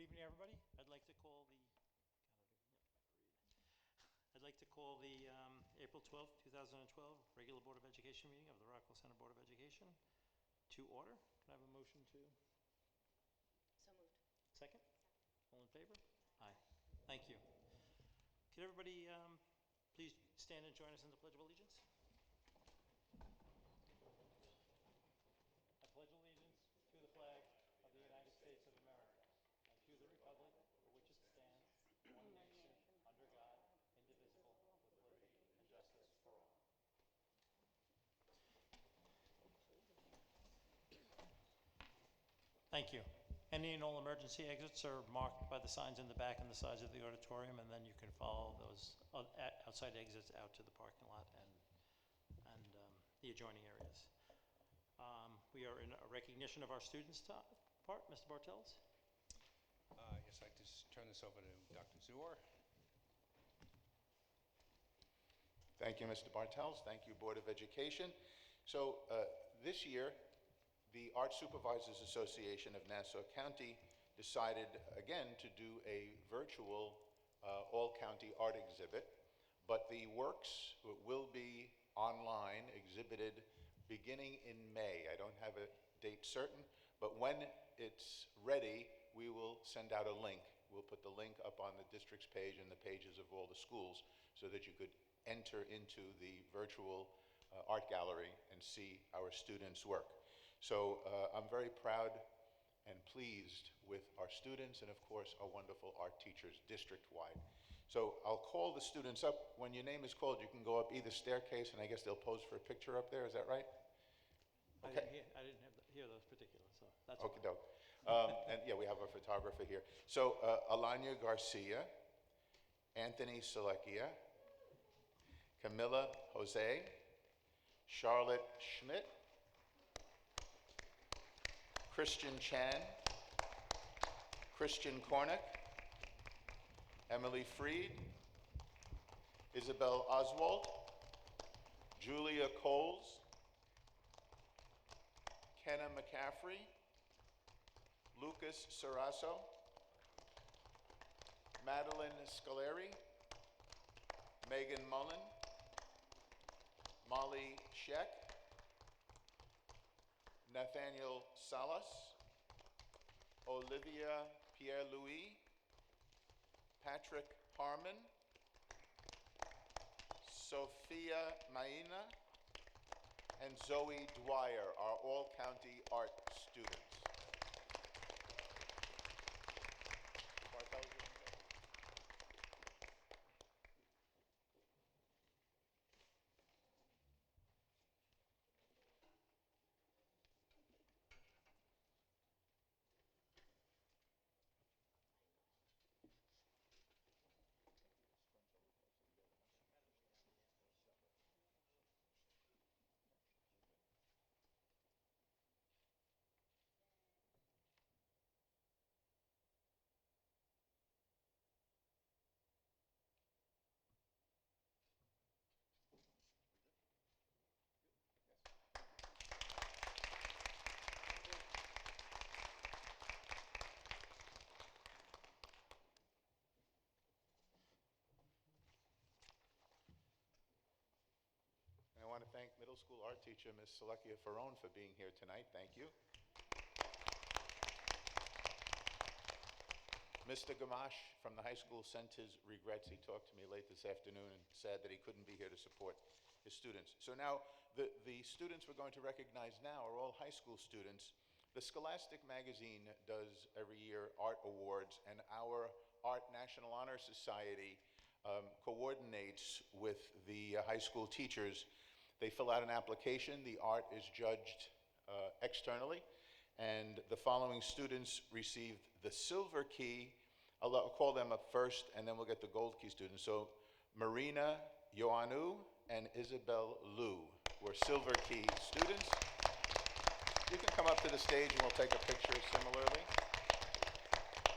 evening, everybody. I'd like to call the April 12th, 2012 regular Board of Education meeting of the Rockwell Center Board of Education to order. Can I have a motion to? So moved. Second? All in favor? Aye. Thank you. Could everybody please stand and join us in the Pledge of Allegiance? I pledge allegiance to the flag of the United States of America and to the republic for which it stands, one nation, under God, indivisible, with liberty and justice for all. Thank you. Any and all emergency exits are marked by the signs in the back and the sides of the auditorium, and then you can follow those outside exits out to the parking lot and the adjoining areas. We are in a recognition of our students part. Mr. Bartels? Yes, I'd like to turn this over to Dr. Zuhr. Thank you, Mr. Bartels. Thank you, Board of Education. So this year, the Art Supervisors Association of Nassau County decided again to do a virtual all-county art exhibit, but the works will be online, exhibited beginning in May. I don't have a date certain, but when it's ready, we will send out a link. We'll put the link up on the district's page and the pages of all the schools so that you could enter into the virtual art gallery and see our students' work. So I'm very proud and pleased with our students and, of course, our wonderful art teachers district-wide. So I'll call the students up. When your name is called, you can go up either staircase, and I guess they'll pose for a picture up there. Is that right? Okay. I didn't hear those particulars, so that's okay. Okie doke. And yeah, we have a photographer here. So Alanya Garcia, Anthony Selecchia, Camilla Jose, Charlotte Schmidt, Christian Chan, Christian Kornick, Emily Freed, Isabel Oswald, Julia Coles, Kenna McCaffrey, Lucas Sarasso, Madeline Scaleri, Megan Mullen, Molly Scheck, Nathaniel Salas, Olivia Pierre-Louis, Patrick Harmon, Sophia Maina, and Zoe Dwyer are all county art students. And I want to thank middle school art teacher, Ms. Selecchia Ferrone, for being here tonight. Thank you. Mr. Gamache from the high school sent his regrets. He talked to me late this afternoon and said that he couldn't be here to support his students. So now, the students we're going to recognize now are all high school students. The Scholastic magazine does every year art awards, and our Art National Honor Society coordinates with the high school teachers. They fill out an application. The art is judged externally, and the following students received the silver key. I'll call them up first, and then we'll get the gold key students. So Marina Ioannou and Isabel Liu were silver key students. You can come up to the stage and we'll take a picture similarly.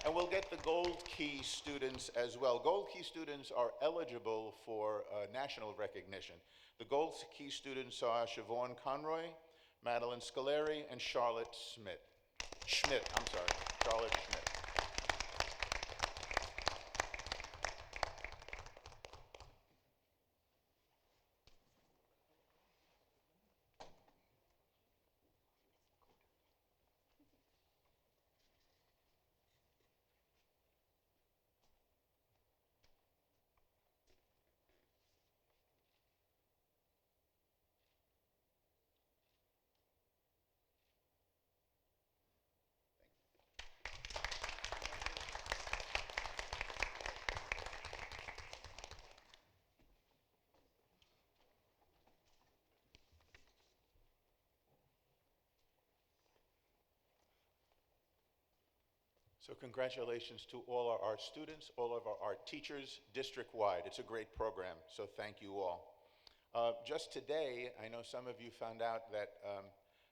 And we'll get the gold key students as well. Gold key students are eligible for national recognition. The gold key students are Siobhan Conroy, Madeline Scaleri, and Charlotte Schmidt. Charlotte Schmidt. So congratulations to all our art students, all of our art teachers, district-wide. It's a great program, so thank you all. Just today, I know some of you found out that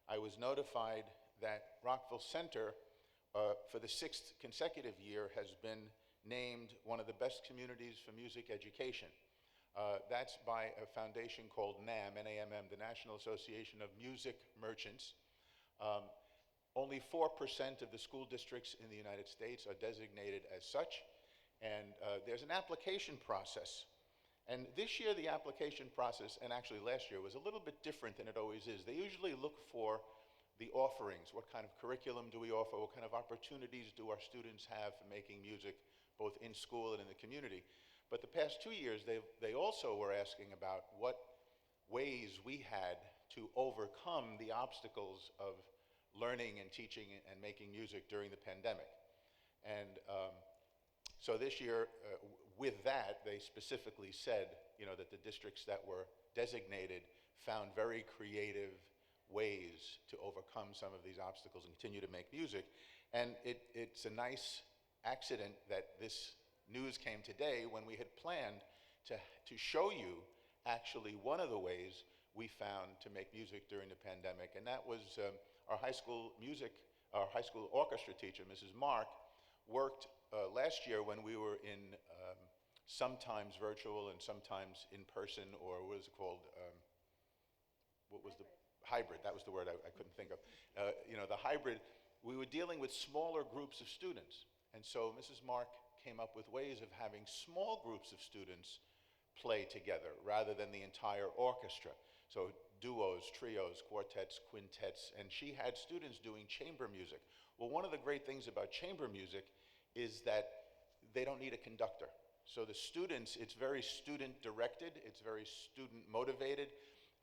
I was notified that Rockville Center, for the 6th consecutive year, has been named one of the best communities for music education. That's by a foundation called NAMM, N-A-M-M, the National Association of Music Merchants. Only 4% of the school districts in the United States are designated as such, and there's an application process. And this year, the application process, and actually last year, was a little bit different than it always is. They usually look for the offerings. What kind of curriculum do we offer? What kind of opportunities do our students have for making music, both in school and in the community? But the past 2 years, they also were asking about what ways we had to overcome the obstacles of learning and teaching and making music during the pandemic. And so this year, with that, they specifically said, that the districts that were designated found very creative ways to overcome some of these obstacles and continue to make music. And it's a nice accident that this news came today when we had planned to show you actually one of the ways we found to make music during the pandemic, and that was our high school orchestra teacher, Mrs. Mark, worked last year when we were in sometimes virtual and sometimes in person, or what is it called? What was the hybrid? That was the word I couldn't think of. The hybrid, we were dealing with smaller groups of students. And so Mrs. Mark came up with ways of having small groups of students play together rather than the entire orchestra. So duos, trios, quartets, quintets, and she had students doing chamber music. Well, one of the great things about chamber music is that they don't need a conductor. So the students, it's very student-directed, it's very student-motivated,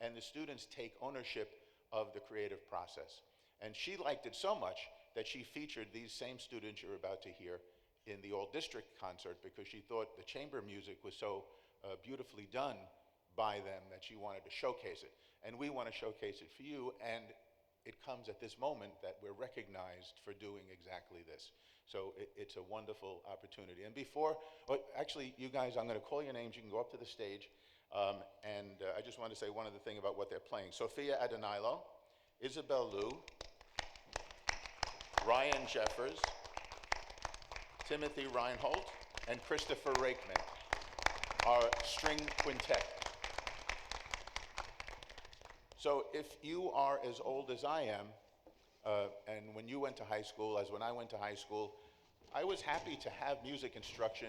and the students take ownership of the creative process. And she liked it so much that she featured these same students you're about to hear in the All District concert because she thought the chamber music was so beautifully done by them that she wanted to showcase it. And we want to showcase it for you, and it comes at this moment that we're recognized for doing exactly this. So it's a wonderful opportunity. And actually, you guys, I'm going to call your names. You can go up to the stage. I just want to say one other thing about what they're playing. Sophia Adenilo, Isabel Liu, Ryan Jeffers, Timothy Reinhold, and Christopher Rakeman, our string quintet. So if you are as old as I am, and when you went to high school, as when I went to high school, I was happy to have music instruction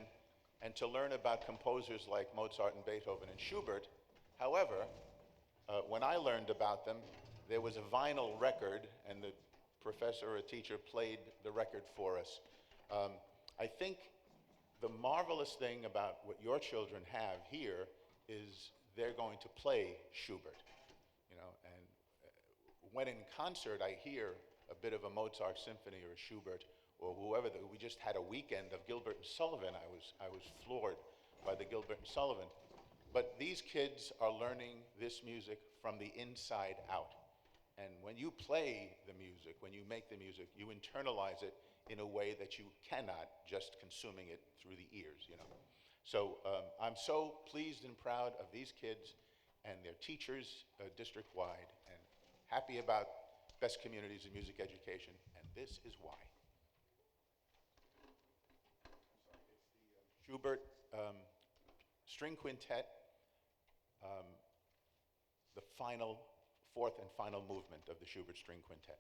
and to learn about composers like Mozart and Beethoven and Schubert. However, when I learned about them, there was a vinyl record, and the professor or teacher played the record for us. I think the marvelous thing about what your children have here is they're going to play Schubert. And when in concert I hear a bit of a Mozart symphony or a Schubert or whoever, we just had a weekend of Gilbert and Sullivan. I was floored by the Gilbert and Sullivan. But these kids are learning this music from the inside out. And when you play the music, when you make the music, you internalize it in a way that you cannot just consuming it through the ears, So I'm so pleased and proud of these kids and their teachers district-wide, and happy about best communities in music education, and this is why. Schubert String Quintet, the fourth and final movement of the Schubert String Quintet.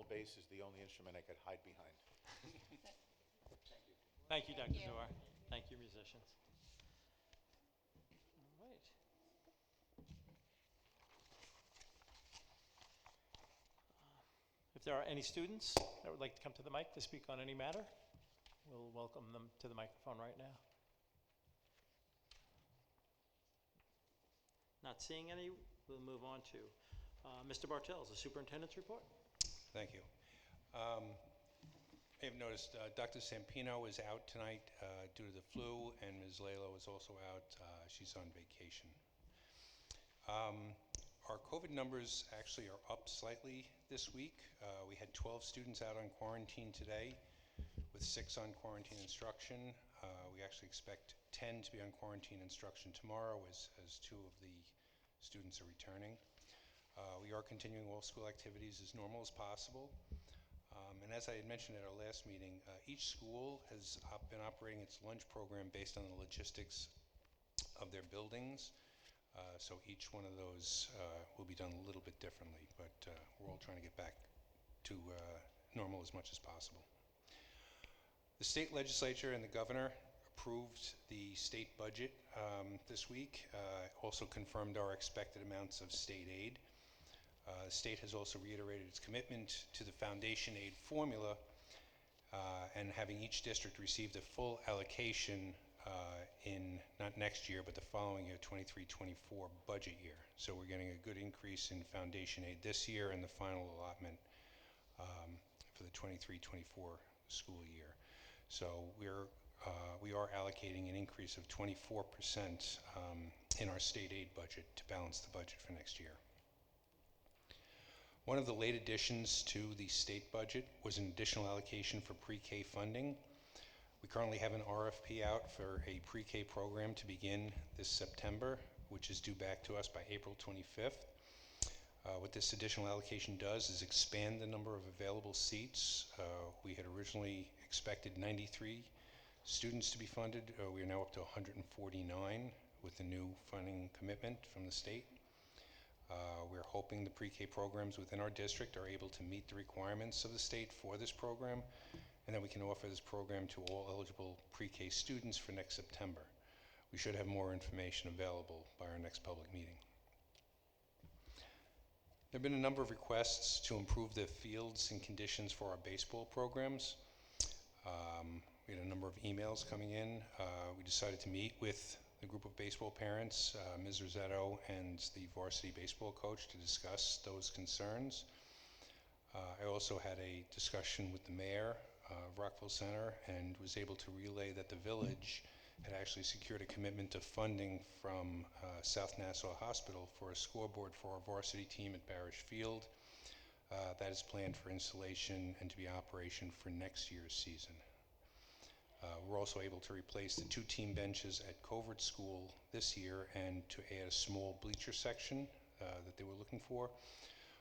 normal bass is the only instrument I could hide behind. Thank you, Dr. Thank you. Duar. Thank you, musicians. All right. If there are any students that would like to come to the mic to speak on any matter, we'll welcome them to the microphone right now. Not seeing any, we'll move on to Mr. Bartels, the superintendent's report. Thank you. I have noticed Dr. Sampino is out tonight due to the flu, and Ms. Lalo is also out. She's on vacation. Our COVID numbers actually are up slightly this week. We had 12 students out on quarantine today, with 6 on quarantine instruction. We actually expect 10 to be on quarantine instruction tomorrow as 2 of the students are returning. We are continuing all school activities as normal as possible. And as I had mentioned at our last meeting, each school has been operating its lunch program based on the logistics of their buildings. So each one of those will be done a little bit differently, but we're all trying to get back to normal as much as possible. The state legislature and the governor approved the state budget this week, also confirmed our expected amounts of state aid. The state has also reiterated its commitment to the foundation aid formula and having each district receive the full allocation in not next year, but the following year, 23-24 budget year. So we're getting a good increase in foundation aid this year and the final allotment for the 23-24 school year. So we are allocating an increase of 24% in our state aid budget to balance the budget for next year. One of the late additions to the state budget was an additional allocation for pre-K funding. We currently have an RFP out for a pre-K program to begin this September, which is due back to us by April 25th. What this additional allocation does is expand the number of available seats. We had originally expected 93 students to be funded. We are now up to 149 with the new funding commitment from the state. We're hoping the pre-K programs within our district are able to meet the requirements of the state for this program, and then we can offer this program to all eligible pre-K students for next September. We should have more information available by our next public meeting. There have been a number of requests to improve the fields and conditions for our baseball programs. We had a number of emails coming in. We decided to meet with the group of baseball parents, Ms. Rossetto and the varsity baseball coach, to discuss those concerns. I also had a discussion with the mayor of Rockville Center and was able to relay that the village had actually secured a commitment of funding from South Nassau Hospital for a scoreboard for our varsity team at Barish Field. That is planned for installation and to be operation for next year's season. We're also able to replace the 2 team benches at Covert School this year and to add a small bleacher section that they were looking for.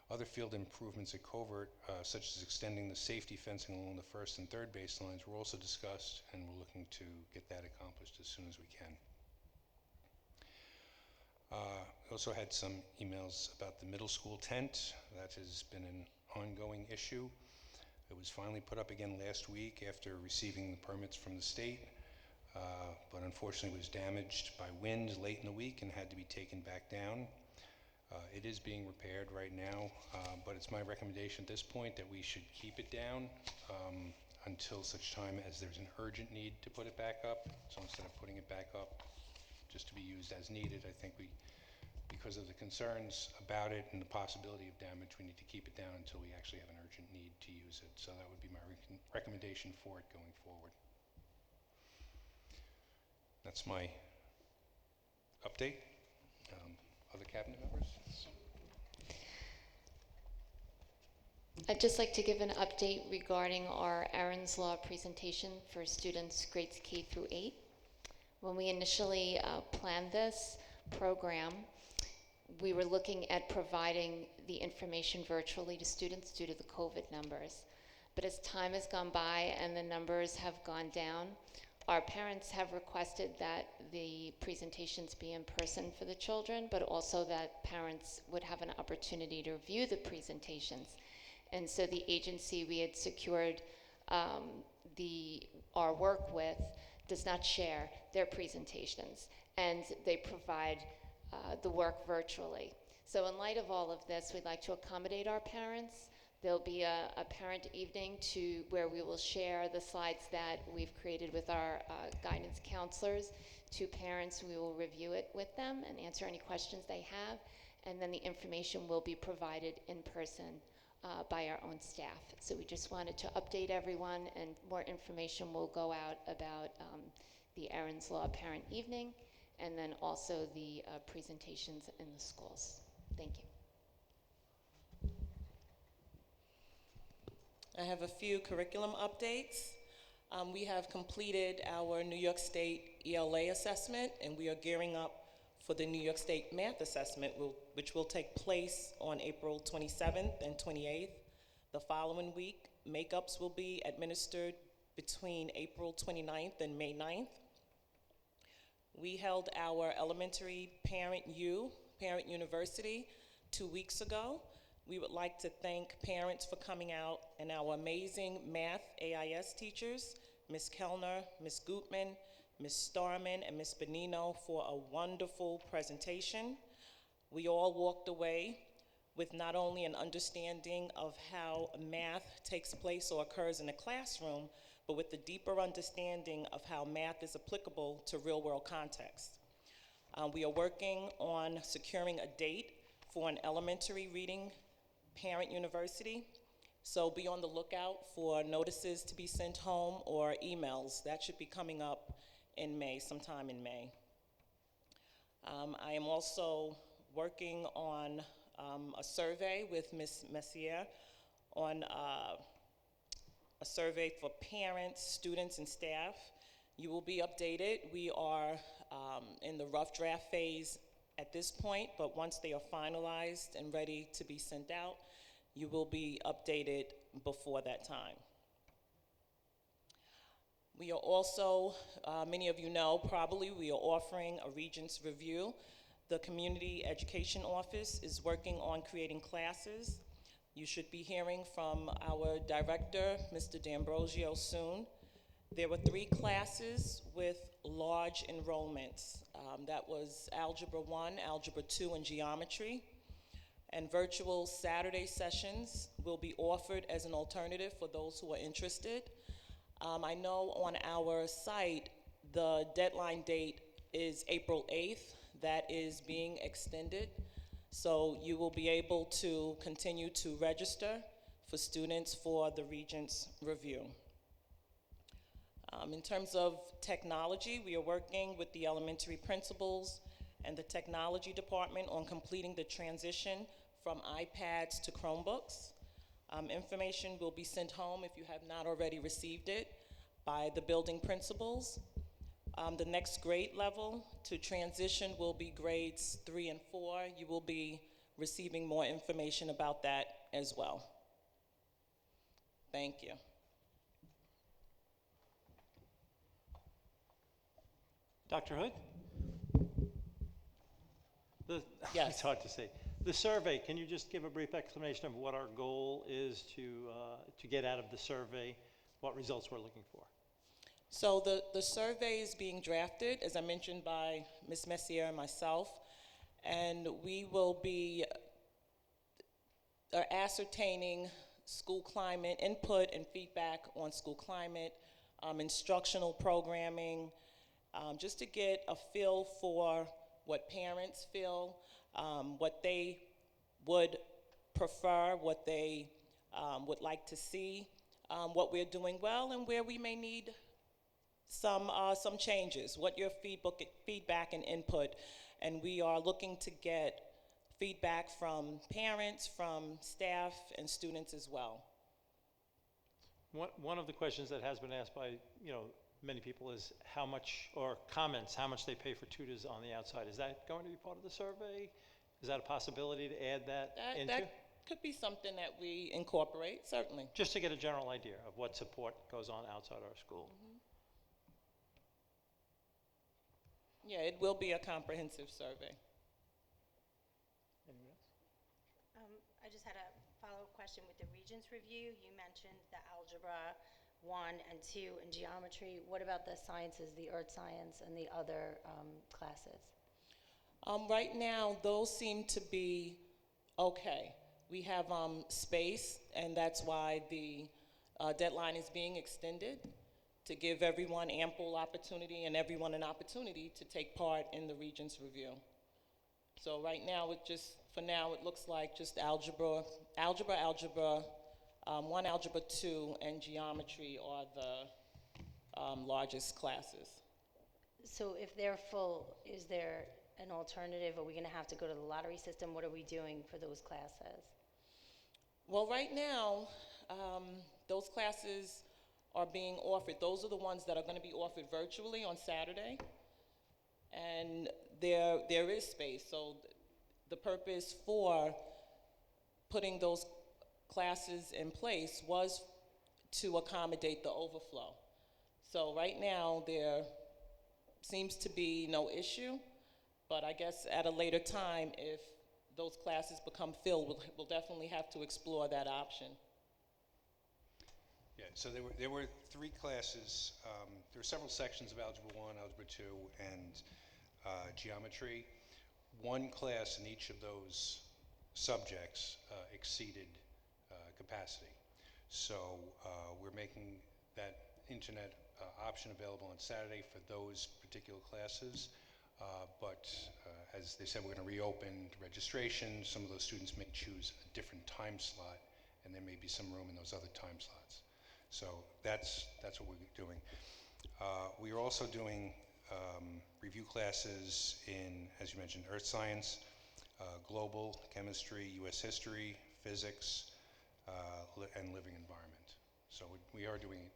Other field improvements at Covert, such as extending the safety fencing along the first and third baselines, were also discussed, and we're looking to get that accomplished as soon as we can. We also had some emails about the middle school tent. That has been an ongoing issue. It was finally put up again last week after receiving the permits from the state, but unfortunately was damaged by wind late in the week and had to be taken back down. It is being repaired right now, but it's my recommendation at this point that we should keep it down until such time as there's an urgent need to put it back up. So instead of putting it back up just to be used as needed, I think because of the concerns about it and the possibility of damage, we need to keep it down until we actually have an urgent need to use it. So that would be my recommendation for it going forward. That's my update. Other cabinet members? I'd just like to give an update regarding our Aaron's Law presentation for students grades K through 8. When we initially planned this program, we were looking at providing the information virtually to students due to the COVID numbers. But as time has gone by and the numbers have gone down, our parents have requested that the presentations be in person for the children, but also that parents would have an opportunity to view the presentations. And so the agency we had secured our work with does not share their presentations, and they provide the work virtually. So in light of all of this, we'd like to accommodate our parents. There'll be a parent evening where we will share the slides that we've created with our guidance counselors to parents. We will review it with them and answer any questions they have, and then the information will be provided in person by our own staff. So we just wanted to update everyone, and more information will go out about the Aaron's Law Parent Evening, and then also the presentations in the schools. Thank you. I have a few curriculum updates. We have completed our New York State ELA assessment, and we are gearing up for the New York State Math Assessment, which will take place on April 27th and 28th. The following week, makeups will be administered between April 29th and May 9th. We held our elementary Parent University 2 weeks ago. We would like to thank parents for coming out and our amazing math AIS teachers, Ms. Kellner, Ms. Gutman, Ms. Starman, and Ms. Benino, for a wonderful presentation. We all walked away with not only an understanding of how math takes place or occurs in a classroom, but with a deeper understanding of how math is applicable to real-world context. We are working on securing a date for an elementary reading Parent University, so be on the lookout for notices to be sent home or emails. That should be coming up in May, sometime in May. I am also working on a survey with Ms. Messier on a survey for parents, students, and staff. You will be updated. We are in the rough draft phase at this point, but once they are finalized and ready to be sent out, you will be updated before that time. We are also, many of you know probably, we are offering a Regents Review. The Community Education Office is working on creating classes. You should be hearing from our director, Mr. D'Ambrosio, soon. There were 3 classes with large enrollments. That was Algebra 1, Algebra 2, and Geometry. And virtual Saturday sessions will be offered as an alternative for those who are interested. I know on our site, the deadline date is April 8th. That is being extended. So you will be able to continue to register for students for the Regents Review. In terms of technology, we are working with the elementary principals and the technology department on completing the transition from iPads to Chromebooks. Information will be sent home if you have not already received it by the building principals. The next grade level to transition will be grades 3 and 4. You will be receiving more information about that as well. Thank you. Dr. Hood? Yes. It's hard to say. The survey, can you just give a brief explanation of what our goal is to get out of the survey, what results we're looking for? So the survey is being drafted, as I mentioned, by Ms. Messier and myself, and we will be ascertaining school climate, input and feedback on school climate, instructional programming, just to get a feel for what parents feel, what they would prefer, what they would like to see, what we're doing well, and where we may need some changes, what your feedback and input, and we are looking to get feedback from parents, from staff, and students as well. One of the questions that has been asked by many people is how much, or comments, how much they pay for tutors on the outside. Is that going to be part of the survey? Is that a possibility to add that into? That could be something that we incorporate, certainly. Just to get a general idea of what support goes on outside our school. Mm-hmm. Yeah, it will be a comprehensive survey. Anyone else? I just had a follow-up question with the Regents review. You mentioned the Algebra 1 and 2 and geometry. What about the sciences, the earth science and the other classes? Right now, those seem to be okay. We have space, and that's why the deadline is being extended, to give everyone ample opportunity and everyone an opportunity to take part in the Regents review. So right now, for now, it looks like just algebra 1, algebra 2, and geometry are the largest classes. So if they're full, is there an alternative? Are we going to have to go to the lottery system? What are we doing for those classes? Well, right now, those classes are being offered. Those are the ones that are going to be offered virtually on Saturday. And there is space. So the purpose for putting those classes in place was to accommodate the overflow. So right now, there seems to be no issue, but I guess at a later time, if those classes become filled, we'll definitely have to explore that option. Yeah, so there were 3 classes. There were several sections of Algebra 1, Algebra 2, and geometry. 1 class in each of those subjects exceeded capacity. So we're making that internet option available on Saturday for those particular classes. But as they said, we're going to reopen registration. Some of those students may choose a different time slot, and there may be some room in those other time slots. So that's what we're doing. We are also doing review classes in, as you mentioned, earth science, global chemistry, U.S. history, physics, and living environment. So we are doing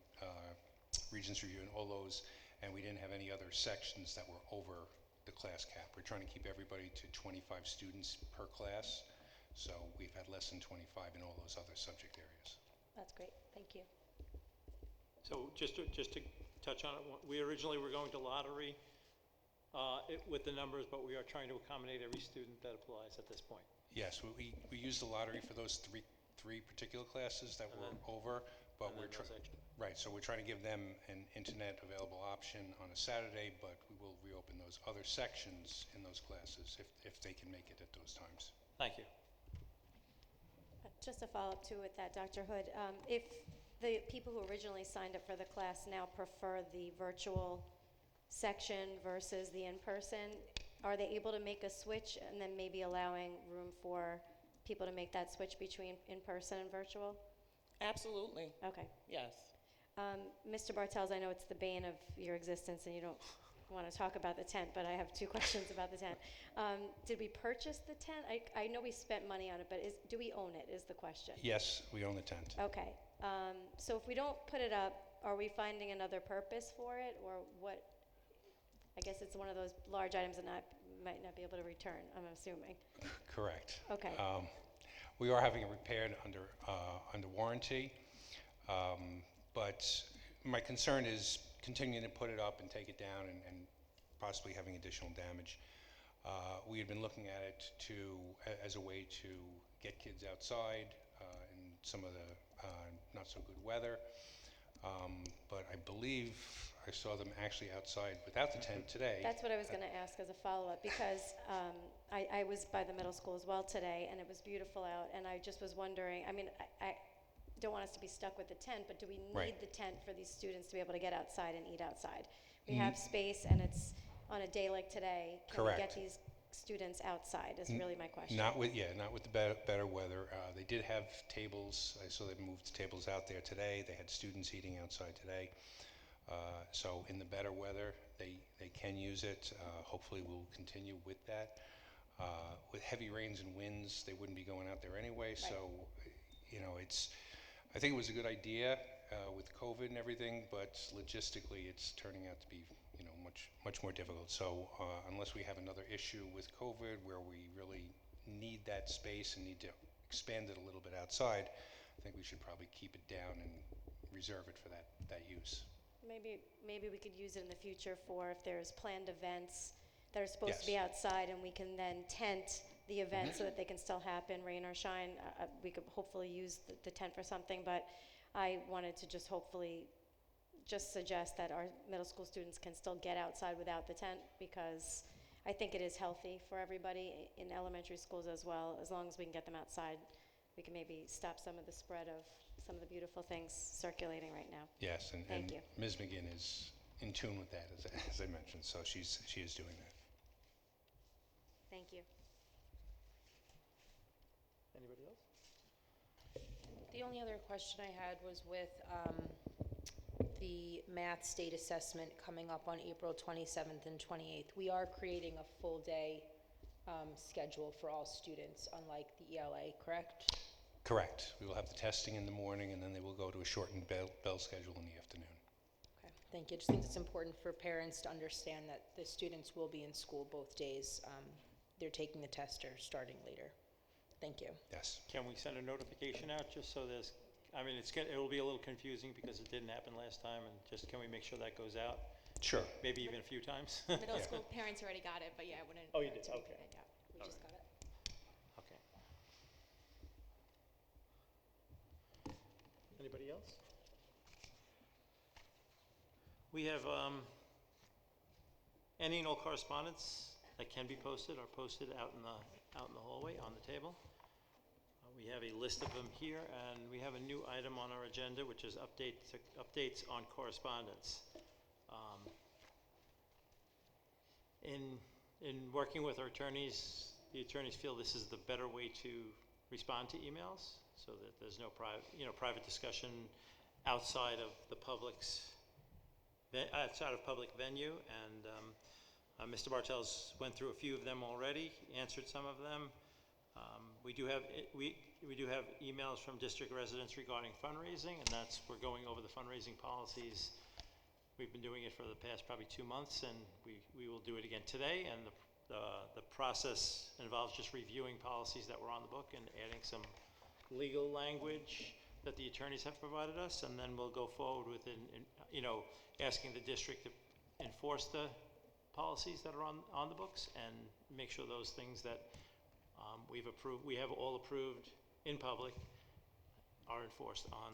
Regents review in all those, and we didn't have any other sections that were over the class cap. We're trying to keep everybody to 25 students per class, so we've had less than 25 in all those other subject areas. That's great. Thank you. So just to touch on it, we originally were going to lottery with the numbers, but we are trying to accommodate every student that applies at this point. Yes, we used the lottery for those three particular classes that were over, but we're right. So we're trying to give them an internet available option on a Saturday, but we will reopen those other sections in those classes if they can make it at those times. Thank you. Just a follow-up too with that, Dr. Hood. If the people who originally signed up for the class now prefer the virtual section versus the in-person, are they able to make a switch and then maybe allowing room for people to make that switch between in-person and virtual? Absolutely. Okay. Yes. Mr. Bartels, I know it's the bane of your existence and you don't want to talk about the tent, but I have 2 questions about the tent. Did we purchase the tent? I know we spent money on it, but do we own it is the question. Yes, we own the tent. Okay. So if we don't put it up, are we finding another purpose for it, or what? I guess it's one of those large items that might not be able to return, I'm assuming. Correct. Okay. We are having it repaired under warranty, but my concern is continuing to put it up and take it down and possibly having additional damage. We had been looking at it as a way to get kids outside in some of the not so good weather, but I believe I saw them actually outside without the tent today. That's what I was going to ask as a follow-up, because I was by the middle school as well today, and it was beautiful out, and I just was wondering, I mean, I don't want us to be stuck with the tent, but do we need the tent for these students to be able to get outside and eat outside? We have space, and it's on a day like today. Can we get these students outside is really my question. Not with the better weather. They did have tables. I saw they moved tables out there today. They had students eating outside today. So in the better weather, they can use it. Hopefully we'll continue with that. With heavy rains and winds, they wouldn't be going out there anyway. Right. So, I think it was a good idea with COVID and everything, but logistically it's turning out to be, much more difficult. So unless we have another issue with COVID where we really need that space and need to expand it a little bit outside, I think we should probably keep it down and reserve it for that use. Maybe we could use it in the future for if there's planned events that are supposed to be outside, and we can then tent the event so that they can still happen, rain or shine. We could hopefully use the tent for something, but I wanted to just hopefully just suggest that our middle school students can still get outside without the tent, because I think it is healthy for everybody in elementary schools as well. As long as we can get them outside, we can maybe stop some of the spread of some of the beautiful things circulating right now. Yes, and Thank you. Ms. McGinn is in tune with that, as I mentioned, so she is doing that. Thank you. Anybody else? The only other question I had was with the math state assessment coming up on April 27th and 28th. We are creating a full-day schedule for all students, unlike the ELA, correct? Correct. We will have the testing in the morning, and then they will go to a shortened bell schedule in the afternoon. Okay, thank you. I just think it's important for parents to understand that the students will be in school both days. They're taking the test or starting later. Thank you. Yes. Can we send a notification out just so there's, I mean, it will be a little confusing because it didn't happen last time, and just can we make sure that goes out? Sure. Maybe even a few times? Middle school parents already got it, but yeah, I wouldn't. Oh, you hurt did? to Okay. get it out. We All just right. got it. Okay. Anybody else? We have any and all correspondence that can be posted are posted out in the hallway on the table. We have a list of them here, and we have a new item on our agenda, which is updates on correspondence. In working with our attorneys, the attorneys feel this is the better way to respond to emails, so that there's no private discussion outside of the public venue. And Mr. Bartels went through a few of them already, answered some of them. We do have emails from district residents regarding fundraising, and we're going over the fundraising policies. We've been doing it for the past probably 2 months, and we will do it again today. And the process involves just reviewing policies that were on the book and adding some legal language that the attorneys have provided us, and then we'll go forward with asking the district to enforce the policies that are on the books and make sure those things that we have all approved in public are enforced on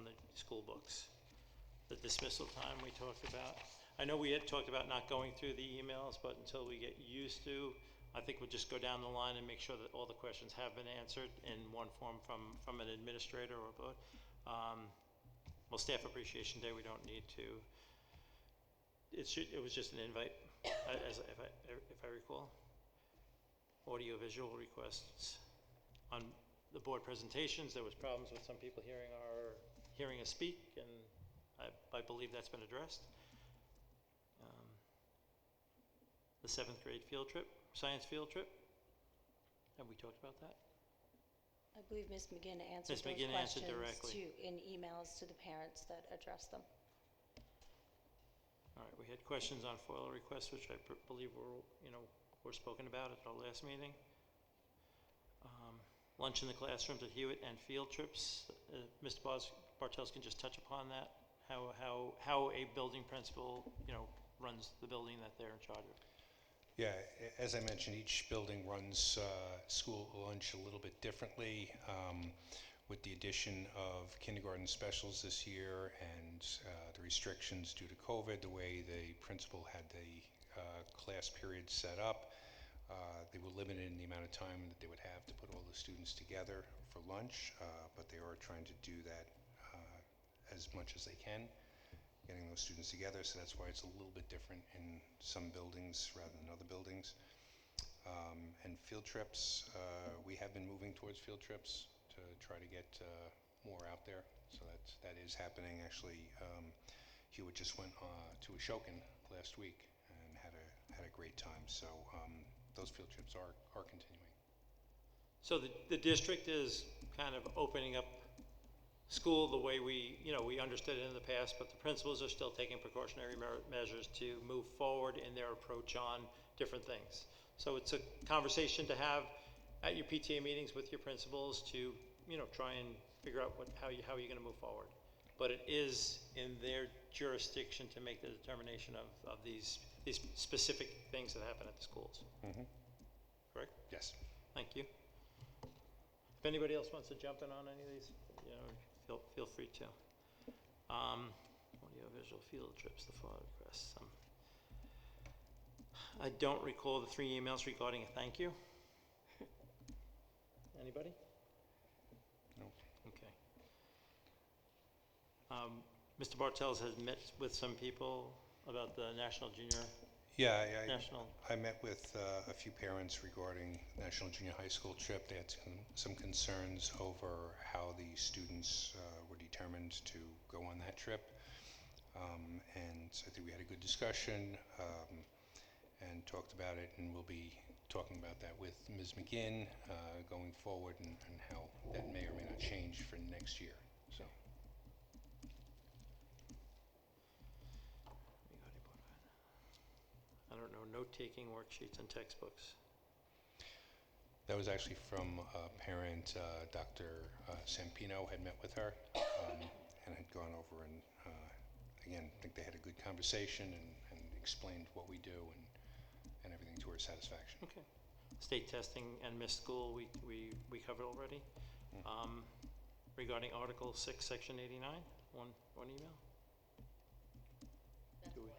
the school books. The dismissal time we talked about. I know we had talked about not going through the emails, but until we get used to, I think we'll just go down the line and make sure that all the questions have been answered in one form from an administrator or both. Well, Staff Appreciation Day, we don't need to. It was just an invite, if I recall. Audio-visual requests. On the board presentations, there was problems with some people hearing us speak, and I believe that's been addressed. The 7th grade field trip, science field trip. Have we talked about that? I believe Ms. McGinn answered Ms. those McGinn answered questions directly. in emails to the parents that addressed them. All right, we had questions on FOIL requests, which I believe were spoken about at our last meeting. Lunch in the classrooms at Hewitt and field trips. Mr. Bartels can just touch upon that. How a building principal, runs the building that they're in charge of. Yeah, as I mentioned, each building runs school lunch a little bit differently. With the addition of kindergarten specials this year and the restrictions due to COVID, the way the principal had the class period set up, they were limited in the amount of time that they would have to put all the students together for lunch, but they are trying to do that as much as they can, getting those students together, so that's why it's a little bit different in some buildings rather than other buildings. And field trips, we have been moving towards field trips to try to get more out there, so that is happening. Actually, Hewitt just went to Ashokan last week and had a great time, so those field trips are continuing. So the district is kind of opening up school the way we understood it in the past, but the principals are still taking precautionary measures to move forward in their approach on different things. So it's a conversation to have at your PTA meetings with your principals to try and figure out how you're going to move forward. But it is in their jurisdiction to make the determination of these specific things that happen at the schools. Mm-hmm. Correct? Yes. thank you. If anybody else wants to jump in on any of these, feel free to. Audio-visual field trips, the photographs. I don't recall the 3 emails regarding a thank you. Anybody? No. Okay. Mr. Bartels has met with some people about the National Junior Yeah, National. I met with a few parents regarding National Junior High School trip. They had some concerns over how the students were determined to go on that trip. And I think we had a good discussion and talked about it, and we'll be talking about that with Ms. McGinn going forward and how that may or may not change for next year. So. I don't know, note-taking worksheets and textbooks. That was actually from a parent, Dr. Sampino had met with her and had gone over and, again, I think they had a good conversation and explained what we do and everything to her satisfaction. Okay. State testing and missed school, we covered already. Regarding Article 6, Section 89, one email? That's Do we- FOIL.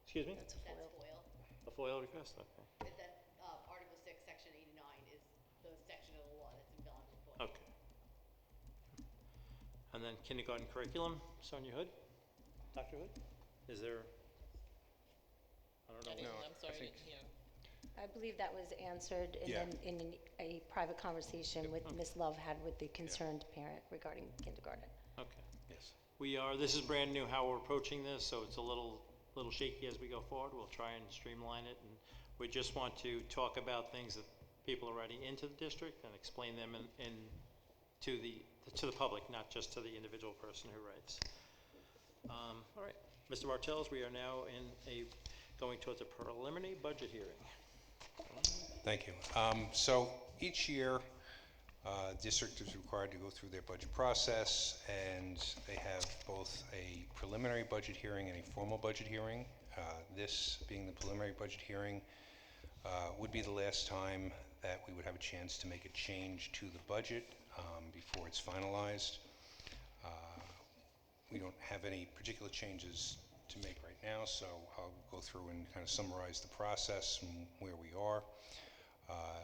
Excuse me? That's a That's foil. FOIL. A FOIL request? Okay. And then Article 6, Section 89 is the section of the law that's invalid for FOIL. Okay. And then kindergarten curriculum, Sonia Hood? Dr. Hood? Is there, I don't know. No, I'm sorry, I I think- didn't hear. I believe that was answered Yeah. in a private conversation with Ms. Love had with the concerned parent regarding kindergarten. Okay. Yes. This is brand new how we're approaching this, so it's a little shaky as we go forward. We'll try and streamline it, and we just want to talk about things that people are already into the district and explain them to the public, not just to the individual person who writes. All right, Mr. Martels, we are now going towards a preliminary budget hearing. Thank you. So each year, district is required to go through their budget process, and they have both a preliminary budget hearing and a formal budget hearing. This being the preliminary budget hearing would be the last time that we would have a chance to make a change to the budget before it's finalized. We don't have any particular changes to make right now, so I'll go through and kind of summarize the process and where we are.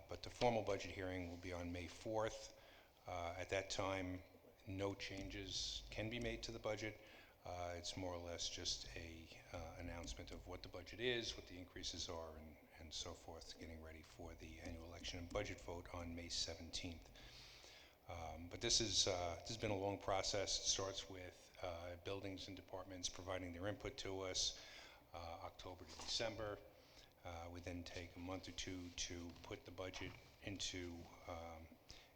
But the formal budget hearing will be on May 4th. At that time, no changes can be made to the budget. It's more or less just a announcement of what the budget is, what the increases are, and so forth, getting ready for the annual election and budget vote on May 17th. But this has been a long process. It starts with buildings and departments providing their input to us, October to December. We then take a month or two to put the budget into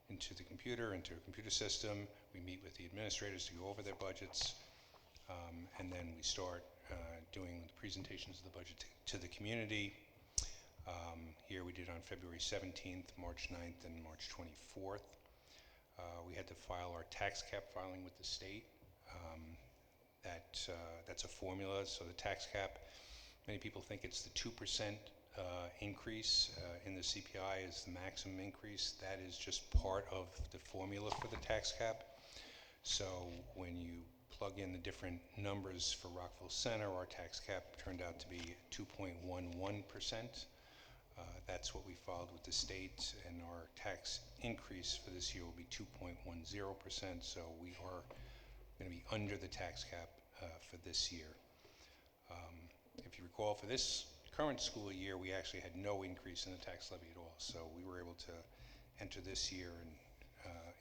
the computer, into a computer system. We meet with the administrators to go over their budgets, and then we start doing the presentations of the budget to the community. Here we did on February 17th, March 9th, and March 24th. We had to file our tax cap filing with the state. That's a formula, so the tax cap, many people think it's the 2% increase in the CPI is the maximum increase. That is just part of the formula for the tax cap. So when you plug in the different numbers for Rockville Center, our tax cap turned out to be 2.11%. That's what we filed with the state, and our tax increase for this year will be 2.10%, so we are going to be under the tax cap for this year. If you recall, for this current school year, we actually had no increase in the tax levy at all, so we were able to enter this year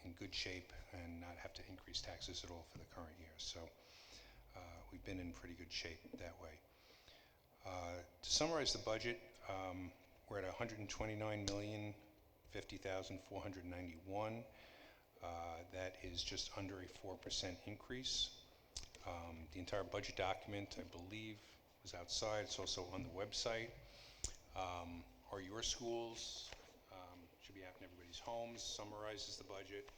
in good shape and not have to increase taxes at all for the current year. So we've been in pretty good shape that way. To summarize the budget, we're at $129,050,491. That is just under a 4% increase. The entire budget document, I believe, was outside. It's also on the website. Are Your Schools should be out in everybody's homes, summarizes the budget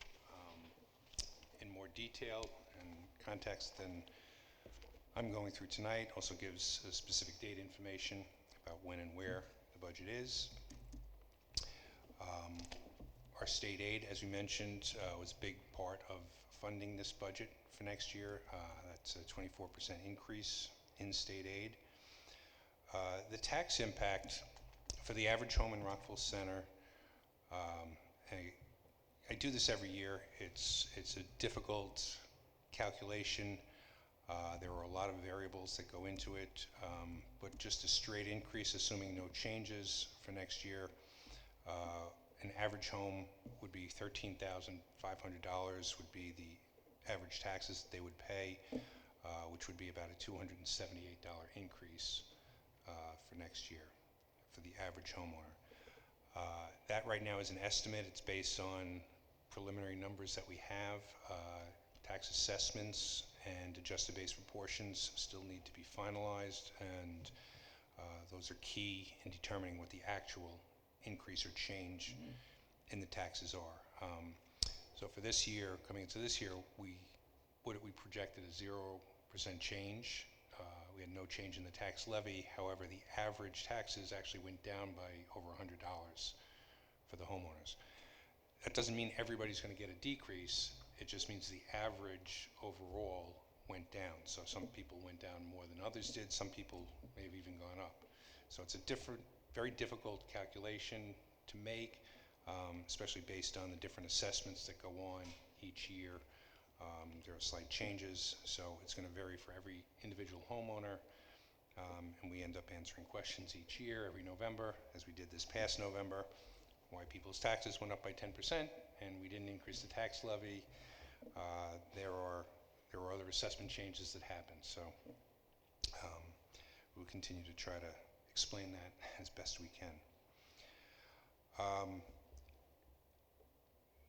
in more detail and context than I'm going through tonight. Also gives specific date information about when and where the budget is. Our state aid, as we mentioned, was a big part of funding this budget for next year. That's a 24% increase in state aid. The tax impact for the average home in Rockville Center, I do this every year. It's a difficult calculation. There are a lot of variables that go into it, but just a straight increase, assuming no changes for next year, an average home would be $13,500 would be the average taxes that they would pay, which would be about a $278 increase for next year for the average homeowner. That right now is an estimate. It's based on preliminary numbers that we have. Tax assessments and adjusted base proportions still need to be finalized, and those are key in determining what the actual increase or change in the taxes are. So for this year, coming into this year, we projected a 0% change. We had no change in the tax levy. However, the average taxes actually went down by over $100 for the homeowners. That doesn't mean everybody's going to get a decrease. It just means the average overall went down. So some people went down more than others did. Some people may have even gone up. So it's a very difficult calculation to make, especially based on the different assessments that go on each year. There are slight changes, so it's going to vary for every individual homeowner, and we end up answering questions each year, every November, as we did this past November, why people's taxes went up by 10% and we didn't increase the tax levy. There are other assessment changes that happen, so we'll continue to try to explain that as best we can.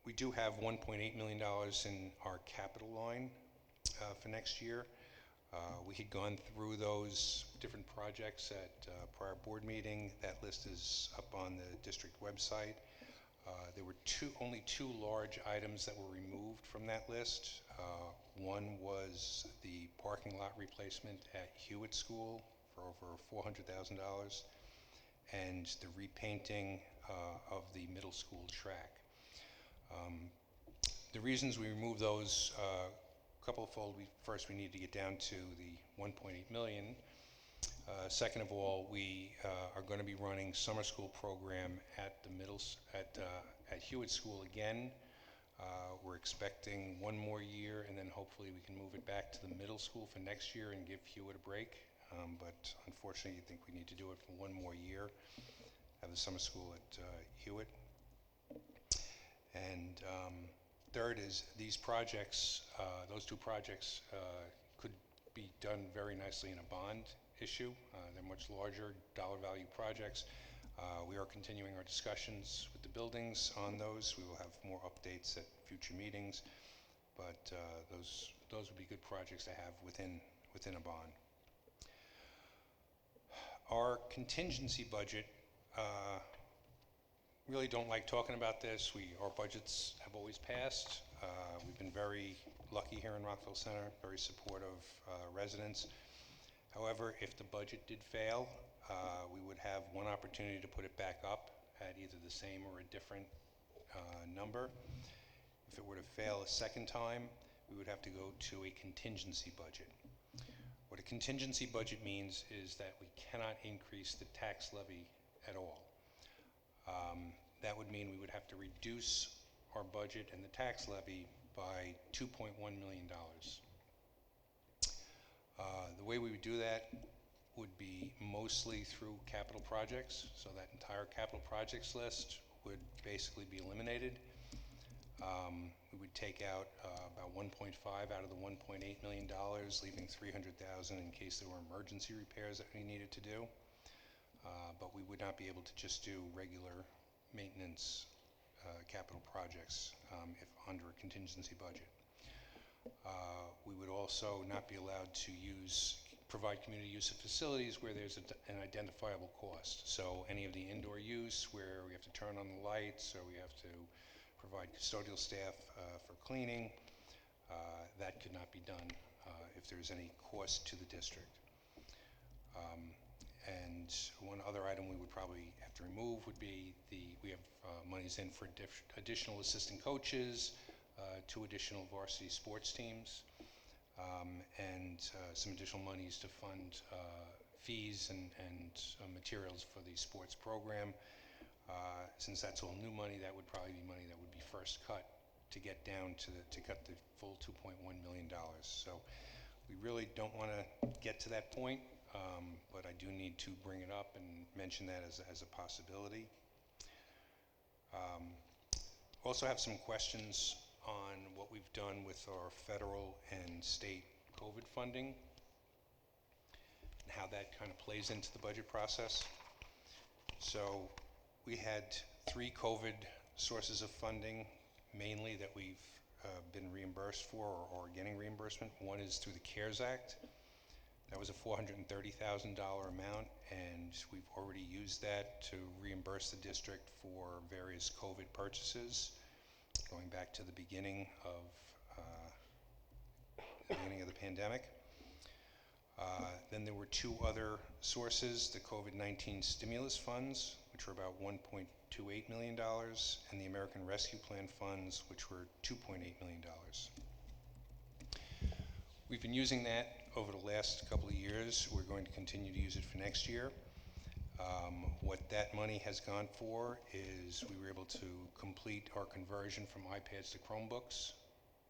We do have $1.8 million in our capital line for next year. We had gone through those different projects at a prior board meeting. That list is up on the district website. There were only two large items that were removed from that list. One was the parking lot replacement at Hewitt School for over $400,000, and the repainting of the middle school track. The reasons we removed those, couple-fold. First, we need to get down to the 1.8 million. Second of all, we are going to be running summer school program at Hewitt School again. We're expecting one more year, and then hopefully we can move it back to the middle school for next year and give Hewitt a break. But unfortunately, I think we need to do it for one more year, have the summer school at Hewitt. And third is these projects, those two projects could be done very nicely in a bond issue. They're much larger dollar value projects. We are continuing our discussions with the buildings on those. We will have more updates at future meetings, but those would be good projects to have within a bond. Our contingency budget, really don't like talking about this. Our budgets have always passed. We've been very lucky here in Rockville Center, very supportive residents. However, if the budget did fail, we would have one opportunity to put it back up at either the same or a different number. If it were to fail a second time, we would have to go to a contingency budget. What a contingency budget means is that we cannot increase the tax levy at all. That would mean we would have to reduce our budget and the tax levy by $2.1 million. The way we would do that would be mostly through capital projects, so that entire capital projects list would basically be eliminated. We would take out about 1.5 out of the $1.8 million, leaving $300,000 in case there were emergency repairs that we needed to do. But we would not be able to just do regular maintenance capital projects if under a contingency budget. We would also not be allowed to provide community use of facilities where there's an identifiable cost. So any of the indoor use where we have to turn on the lights or we have to provide custodial staff for cleaning, that could not be done if there's any cost to the district. And one other item we would probably have to remove would be we have monies in for additional assistant coaches, 2 additional varsity sports teams, and some additional monies to fund fees and materials for the sports program. Since that's all new money, that would probably be money that would be first cut to get down to cut the full $2.1 million. So we really don't want to get to that point, but I do need to bring it up and mention that as a possibility. Also have some questions on what we've done with our federal and state COVID funding and how that kind of plays into the budget process. So we had 3 COVID sources of funding mainly that we've been reimbursed for or getting reimbursement. One is through the CARES Act. That was a $430,000 amount, and we've already used that to reimburse the district for various COVID purchases going back to the beginning of the pandemic. Then there were 2 other sources, the COVID-19 stimulus funds, which were about $1.28 million, and the American Rescue Plan funds, which were $2.8 million. We've been using that over the last couple of years. We're going to continue to use it for next year. What that money has gone for is we were able to complete our conversion from iPads to Chromebooks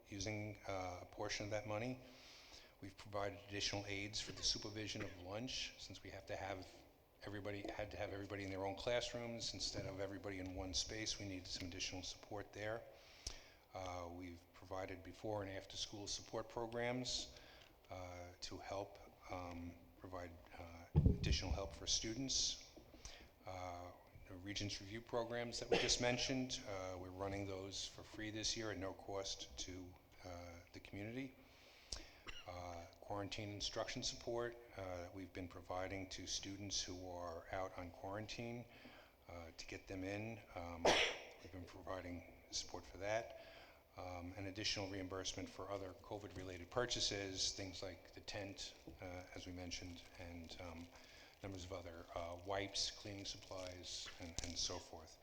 using a portion of that money. We've provided additional aids for the supervision of lunch, since we had to have everybody in their own classrooms instead of everybody in one space. We needed some additional support there. We've provided before and after school support programs to help provide additional help for students. The Regents Review programs that we just mentioned, we're running those for free this year at no cost to the community. Quarantine instruction support we've been providing to students who are out on quarantine to get them in. We've been providing support for that. And additional reimbursement for other COVID-related purchases, things like the tent, as we mentioned, and numbers of other wipes, cleaning supplies, and so forth.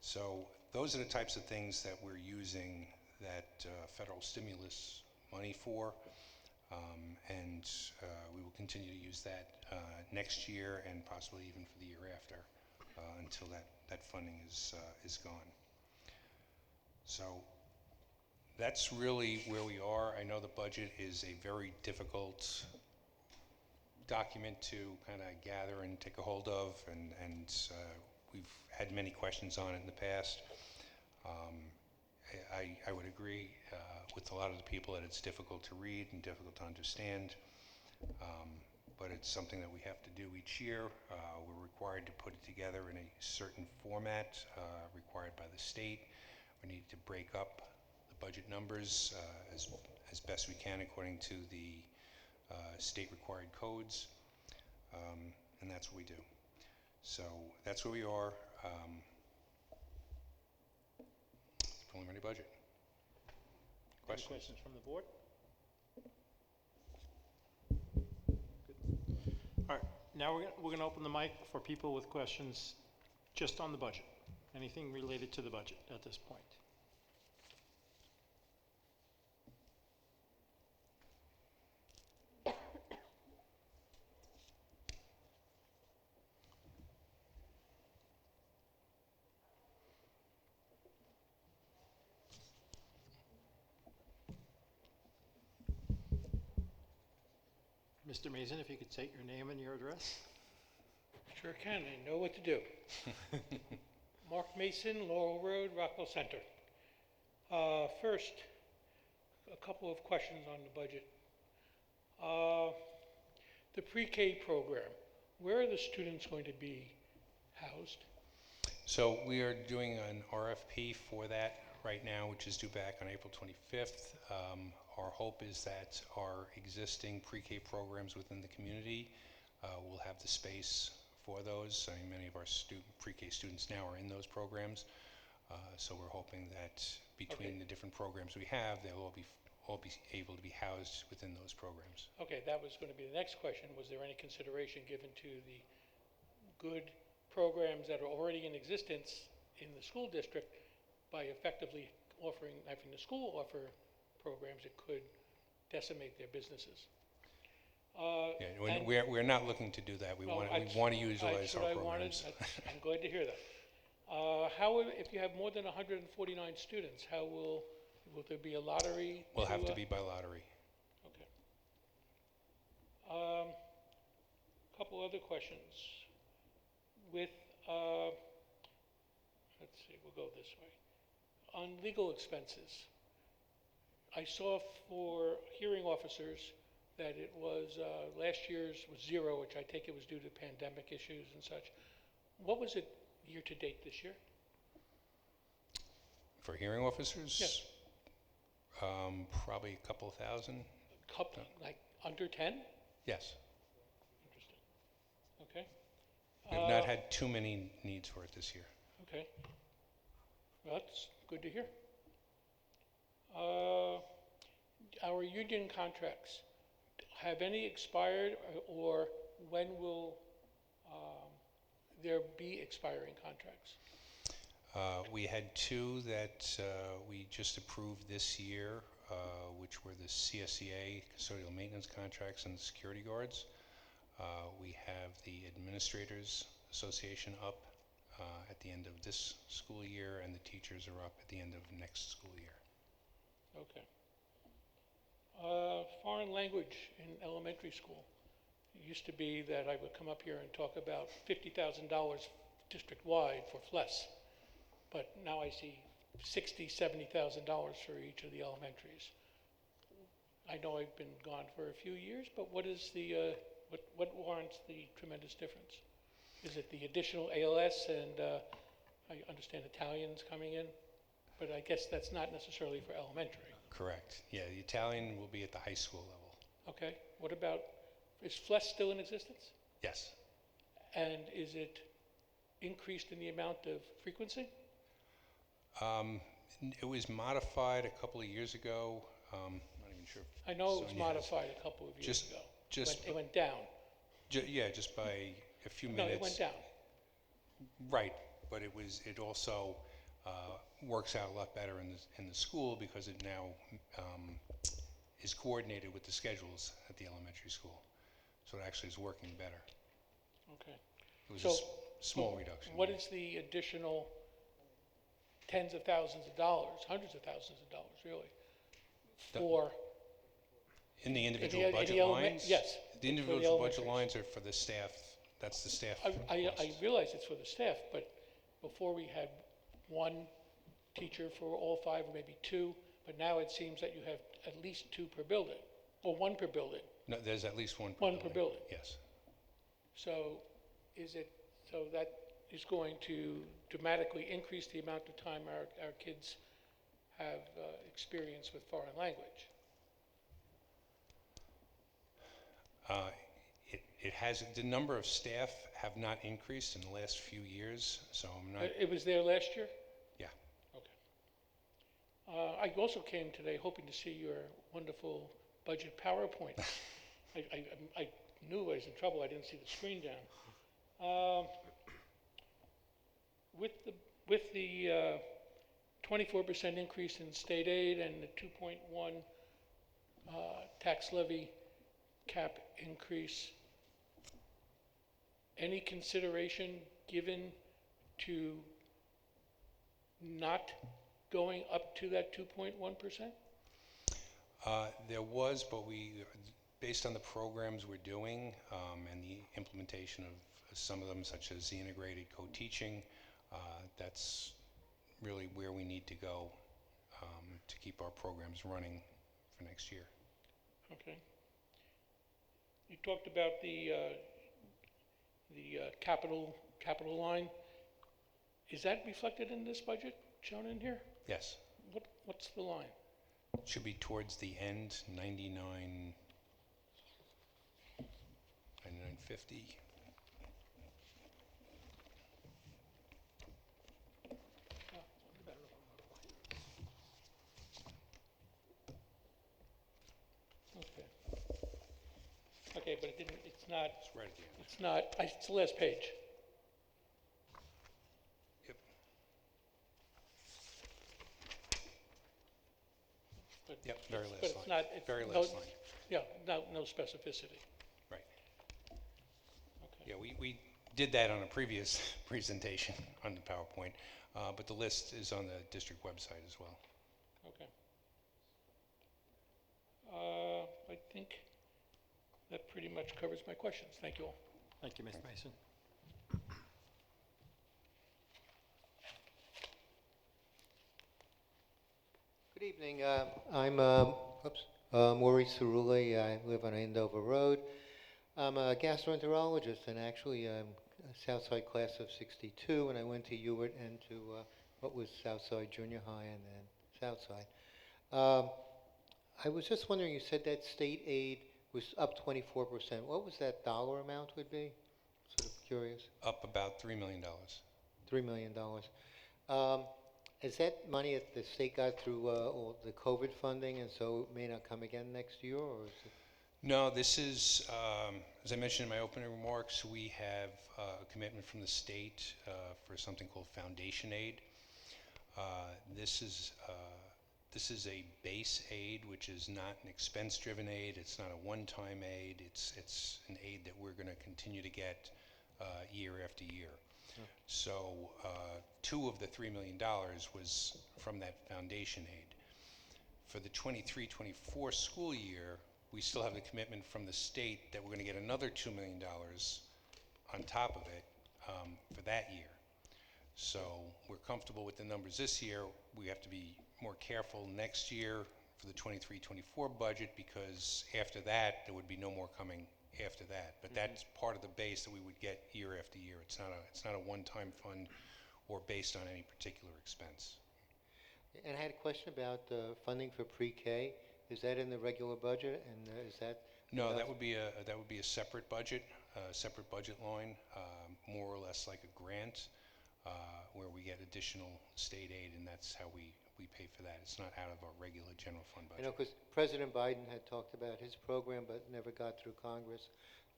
So those are the types of things that we're using that federal stimulus money for, and we will continue to use that next year and possibly even for the year after until that funding is gone. So that's really where we are. I know the budget is a very difficult document to kind of gather and take a hold of, and we've had many questions on it in the past. I would agree with a lot of the people that it's difficult to read and difficult to understand, but it's something that we have to do each year. We're required to put it together in a certain format required by the state. We need to break up the budget numbers as best we can according to the state required codes, and that's what we do. So that's where we are. Preliminary budget. Any questions from the board? Good. All right, now we're going to open the mic for people with questions just on the budget. Anything related to the budget at this point? Mr. Mason, if you could state your name and your address. Sure can, I know what to do. Mark Mason, Laurel Road, Rockville Center. First, a couple of questions on the budget. The pre-K program, where are the students going to be housed? So we are doing an RFP for that right now, which is due back on April 25th. Our hope is that our existing pre-K programs within the community will have the space for those. I mean, many of our pre-K students now are in those programs. So we're hoping that between the different programs we have, they'll all be all be able to be housed within those programs. Okay, that was going to be the next question. Was there any consideration given to the good programs that are already in existence in the school district by effectively having the school offer programs that could decimate their businesses? Yeah, and- we're not looking to do that. We No, want to utilize that's our what I programs. wanted. I'm glad to hear that. If you have more than 149 students, will there be a lottery? Will have to be by lottery. Okay. Couple other questions. With, let's see, we'll go this way. On legal expenses, I saw for hearing officers that it was, last year's was zero, which I take it was due to pandemic issues and such. What was it year-to-date this year? For hearing officers? Yes. Probably a couple thousand. Couple, like under 10? Yes. Interesting. Okay. We've not had too many needs for it this year. Okay. Well, that's good to hear. Our union contracts, have any expired, or when will there be expiring contracts? We had two that we just approved this year, which were the CSEA, custodial maintenance contracts, and the security guards. We have the Administrators Association up at the end of this school year, and the teachers are up at the end of next school year. Okay. Foreign language in elementary school. It used to be that I would come up here and talk about $50,000 district-wide for FLES, but now I see $60,000, $70,000 for each of the elementaries. I know I've been gone for a few years, but what is the what warrants the tremendous difference? Is it the additional ALS and I understand Italians coming in, but I guess that's not necessarily for elementary. Correct. Yeah, the Italian will be at the high school level. Okay. What about, is FLES still in existence? Yes. And is it increased in the amount of frequency? It was modified a couple of years ago. I'm not even sure. I know it was Sonia has- modified a couple of years ago. Just, It went down. yeah, just by a few No, minutes. it went down. Right, but it also works out a lot better in the school because it now is coordinated with the schedules at the elementary school. So it actually is working better. Okay. It was So- a small reduction. What is the additional tens of thousands of dollars, hundreds of thousands of dollars, really, for, In the individual in the budget element- lines? yes, The for the individual budget elementaries. lines are for the staff. That's the staff I costs. realize it's for the staff, but before we had one teacher for all five, or maybe two, but now it seems that you have at least two per building, or one per building. No, there's at least one per One building. per building. Yes. So so that is going to dramatically increase the amount of time our kids have experience with foreign language. It has, the number of staff have not increased in the last few years, so I'm not, It was there last year? yeah. Okay. I also came today hoping to see your wonderful budget PowerPoint. I knew I was in trouble, I didn't see the screen down. With the 24% increase in state aid and the 2.1 tax levy cap increase, any consideration given to not going up to that 2.1%? There was, but based on the programs we're doing and the implementation of some of them, such as the integrated co-teaching, that's really where we need to go to keep our programs running for next year. Okay. You talked about the capital line. Is that reflected in this budget shown in here? Yes. What's the line? It should be towards the end, 99.50. but it didn't, it's not, It's right at the end. it's not, it's the last page. Yep. But Yep, very it's- last but it's line. not, Very no- last line. Yeah, no specificity. Right. Okay. Yeah, we did that on a previous presentation on the PowerPoint, but the list is on the district website as well. Okay. I think that pretty much covers my questions. Thank you all. Thank you, Mr. Mason. Good evening. I'm Maurice Cerulli. I live on Andover Road. I'm a gastroenterologist, and actually I'm a Southside class of '62, and I went to Hewitt and to what was Southside Junior High and then Southside. I was just wondering, you said that state aid was up 24%. What was that dollar amount would be? Sort of curious. Up about $3 million. $3 million. Is that money that the state got through all the COVID funding, and so it may not come again next year, or is it? No, this is, as I mentioned in my opening remarks, we have a commitment from the state for something called foundation aid. This is a base aid, which is not an expense-driven aid. It's not a one-time aid. It's an aid that we're going to continue to get year after year. So 2 of the $3 million was from that foundation aid. For the 23-24 school year, we still have the commitment from the state that we're going to get another $2 million on top of it for that year. So we're comfortable with the numbers this year. We have to be more careful next year for the 23-24 budget, because after that, there would be no more coming after that. But that's part of the base that we would get year after year. It's not a one-time fund or based on any particular expense. And I had a question about funding for pre-K. Is that in the regular budget, and is that? No, that would be a separate budget line, more or less like a grant, where we get additional state aid, and that's how we pay for that. It's not out of our regular general fund budget. I know, because President Biden had talked about his program, but never got through Congress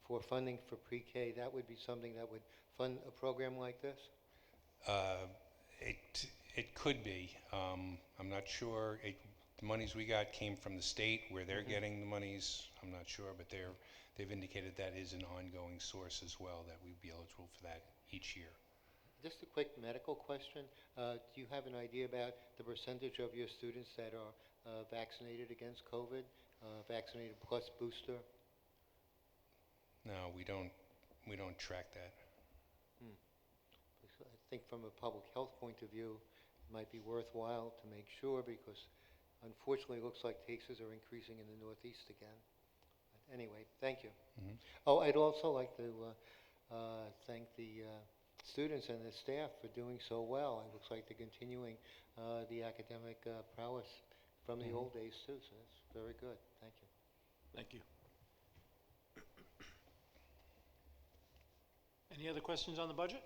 for funding for pre-K. That would be something that would fund a program like this? It could be. I'm not sure. The monies we got came from the state. Where they're getting the monies, I'm not sure, but they've indicated that is an ongoing source as well, that we'd be eligible for that each year. Just a quick medical question. Do you have an idea about the percentage of your students that are vaccinated against COVID, vaccinated plus booster? No, we don't track that. I think from a public health point of view, it might be worthwhile to make sure, because unfortunately, it looks like cases are increasing in the Northeast again. But anyway, thank you. Oh, I'd also like to thank the students and the staff for doing so well. It looks like they're continuing the academic prowess from the old days too, so that's very good. Thank you. Thank you. Any other questions on the budget?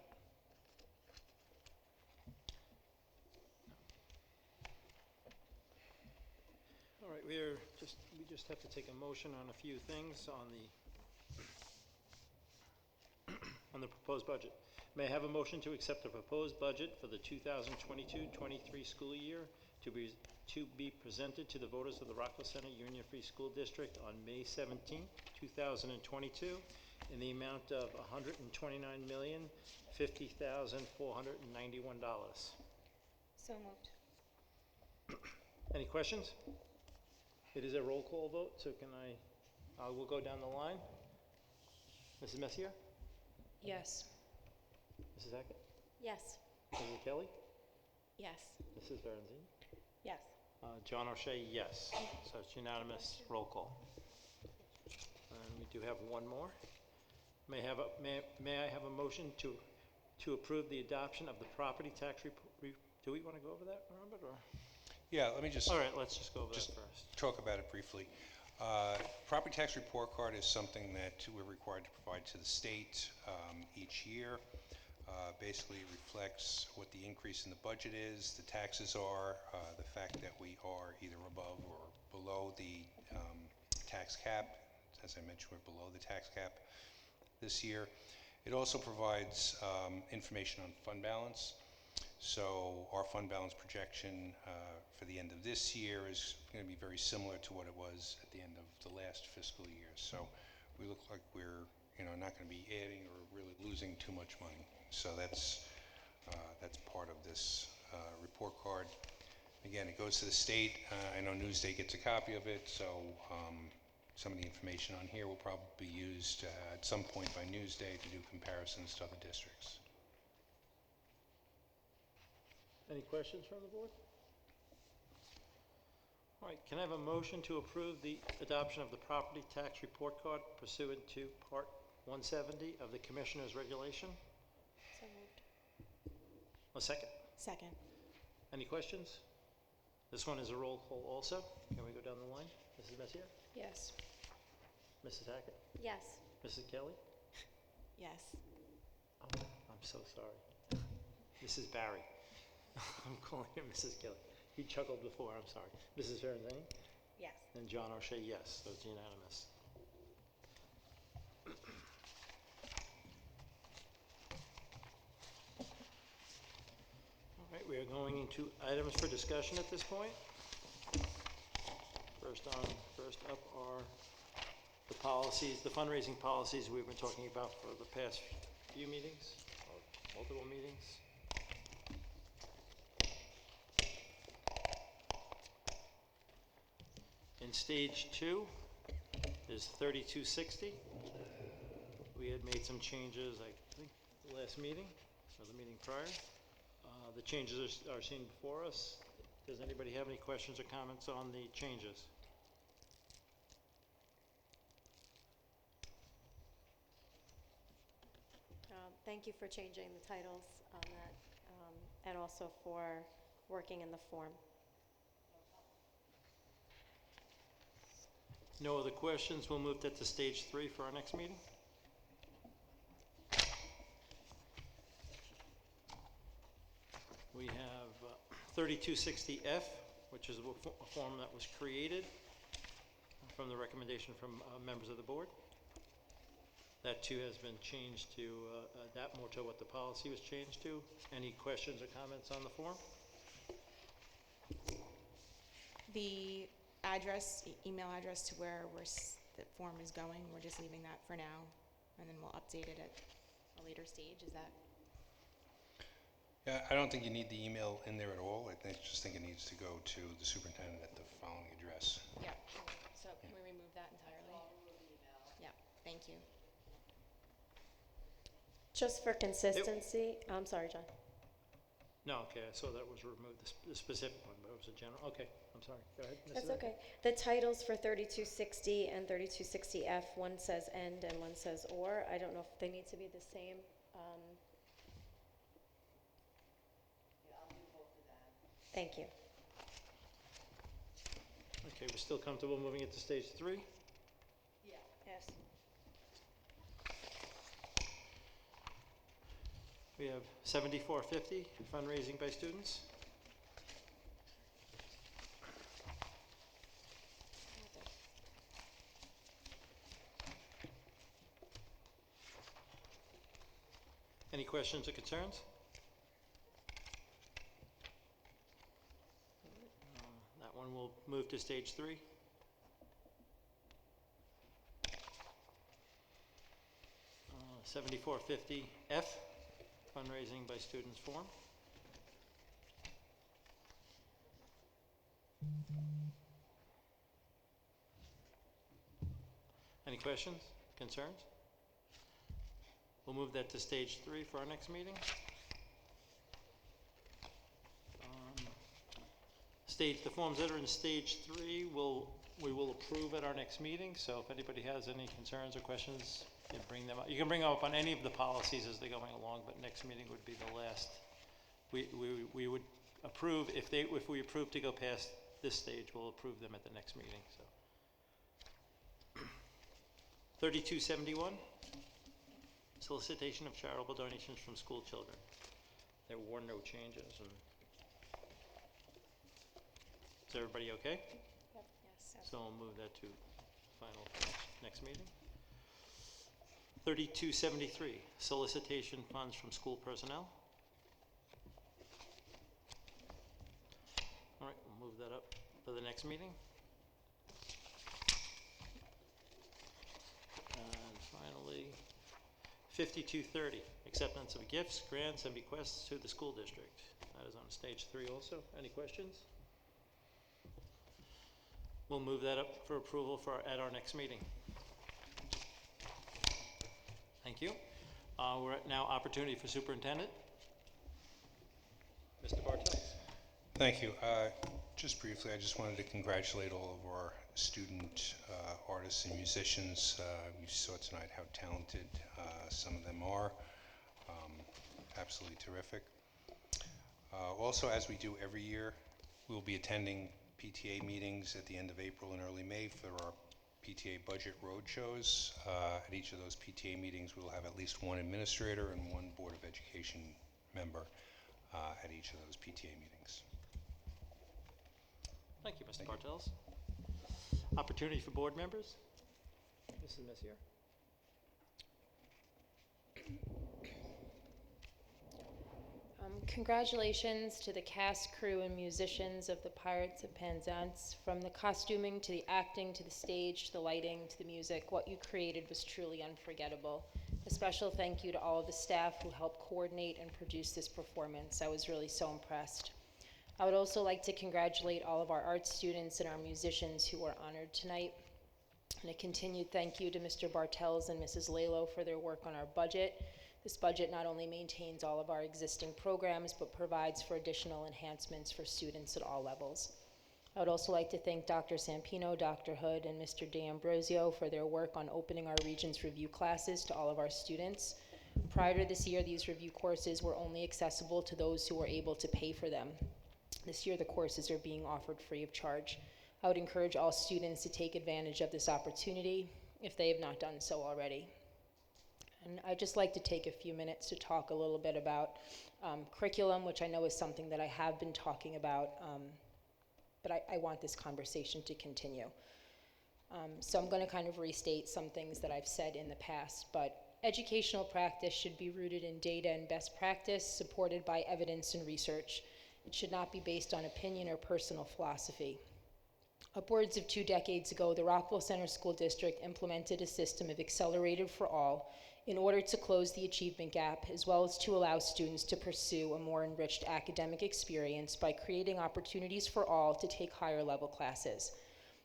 All right, we just have to take a motion on a few things on the proposed budget. May I have a motion to accept the proposed budget for the 2022-23 school year to be presented to the voters of the Rockville Center Union Free School District on May 17, 2022, in the amount of $129,050,491. So moved. Any questions? It is a roll call vote, so we'll go down the line. Mrs. Messier? Yes. Mrs. Hackett? Yes. Mrs. Kelly? Yes. Mrs. Berenstein? Yes. John O'Shea, yes. So it's unanimous roll call. And we do have one more. May I have a motion to approve the adoption of the property tax report? Do we want to go over that, Robert, or? Yeah, let me just All right, let's just go over that first. talk about it briefly. Property tax report card is something that we're required to provide to the state each year. Basically, it reflects what the increase in the budget is, the taxes are, the fact that we are either above or below the tax cap, As I mentioned, we're below the tax cap this year. It also provides information on fund balance. So our fund balance projection for the end of this year is going to be very similar to what it was at the end of the last fiscal year. So we look like we're not going to be adding or really losing too much money. So that's part of this report card. Again, it goes to the state. I know Newsday gets a copy of it, so some of the information on here will probably be used at some point by Newsday to do comparisons to other districts. Any questions from the board? All right, can I have a motion to approve the adoption of the property tax report card pursuant to Part 170 of the Commissioner's Regulation? So moved. A second. Second. Any questions? This one is a roll call also. Can we go down the line? Mrs. Messier? Yes. Mrs. Hackett? Yes. Mrs. Kelly? Yes. Oh, I'm so sorry. Mrs. Barry. I'm calling her Mrs. Kelly. He chuckled before, I'm sorry. Mrs. Ferranzani? Yes. And John O'Shea, yes. So it's unanimous. All right, we are going into items for discussion at this point. First up are the policies, the fundraising policies we've been talking about for the past few meetings, or multiple meetings. In stage 2 is 3260. We had made some changes, I think, the last meeting, or the meeting prior. The changes are seen before us. Does anybody have any questions or comments on the changes? Thank you for changing the titles on that, and also for working in the form. No other questions? We'll move that to stage 3 for our next meeting. We have 3260F, which is a form that was created from the recommendation from members of the board. That too has been changed to adapt more to what the policy was changed to. Any questions or comments on the form? The address, email address to where the form is going, we're just leaving that for now, and then we'll update it at a later stage, is that? Yeah, I don't think you need the email in there at all. Just think it needs to go to the superintendent at the following address. Yeah, so can we remove that entirely? Yeah, thank you. Just for consistency, I'm sorry, John. No, okay, I saw that was removed, the specific one, but it was a general, okay, I'm sorry, go ahead. Mrs. That's Hackett. okay. The titles for 3260 and 3260F, one says "and" and one says "or." I don't know if they need to be the same. Thank you. Okay, we're still comfortable moving it to stage 3? Yes. We have 7450, fundraising by students. Any questions or concerns? That one will move to stage 3. Uh, 7450F, fundraising by students form. Any questions, concerns? We'll move that to stage 3 for our next meeting. The forms that are in stage 3 we will approve at our next meeting. So if anybody has any concerns or questions, you can bring them up. You can bring them up on any of the policies as they're going along, but next meeting would be the last. We would approve, if we approve to go past this stage, we'll approve them at the next meeting. So 3271, solicitation of charitable donations from school children. There were no changes. Is everybody okay? Yes. So I'll move that to final finish. next meeting. 3273, solicitation funds from school personnel. All right, we'll move that up for the next meeting. And finally, 5230, acceptance of gifts, grants, and bequests to the school district. That is on stage 3 also. Any questions? We'll move that up for approval at our next meeting. Thank you. We're at now opportunity for superintendent. Mr. Bartels. Thank you. Just briefly, I just wanted to congratulate all of our student artists and musicians. You saw tonight how talented some of them are. Absolutely terrific. Also, as we do every year, we'll be attending PTA meetings at the end of April and early May for our PTA budget roadshows. At each of those PTA meetings, we will have at least one administrator and one Board of Education member at each of those PTA meetings. Thank you, Mr. Bartels. Opportunity for board members. Mrs. Messier. Congratulations to the cast, crew, and musicians of the Pirates of Penzance. From the costuming to the acting to the stage to the lighting to the music, what you created was truly unforgettable. A special thank you to all of the staff who helped coordinate and produce this performance. I was really so impressed. I would also like to congratulate all of our art students and our musicians who are honored tonight. And a continued thank you to Mr. Bartels and Mrs. Lalo for their work on our budget. This budget not only maintains all of our existing programs, but provides for additional enhancements for students at all levels. I would also like to thank Dr. Sampino, Dr. Hood, and Mr. D'Ambrosio for their work on opening our Regents Review classes to all of our students. Prior to this year, these review courses were only accessible to those who were able to pay for them. This year, the courses are being offered free of charge. I would encourage all students to take advantage of this opportunity if they have not done so already. And I'd just like to take a few minutes to talk a little bit about curriculum, which I know is something that I have been talking about, but I want this conversation to continue. So I'm going to kind of restate some things that I've said in the past, but educational practice should be rooted in data and best practice, supported by evidence and research. It should not be based on opinion or personal philosophy. Upwards of 2 decades ago, the Rockville Center School District implemented a system of Accelerated for All in order to close the achievement gap, as well as to allow students to pursue a more enriched academic experience by creating opportunities for all to take higher level classes.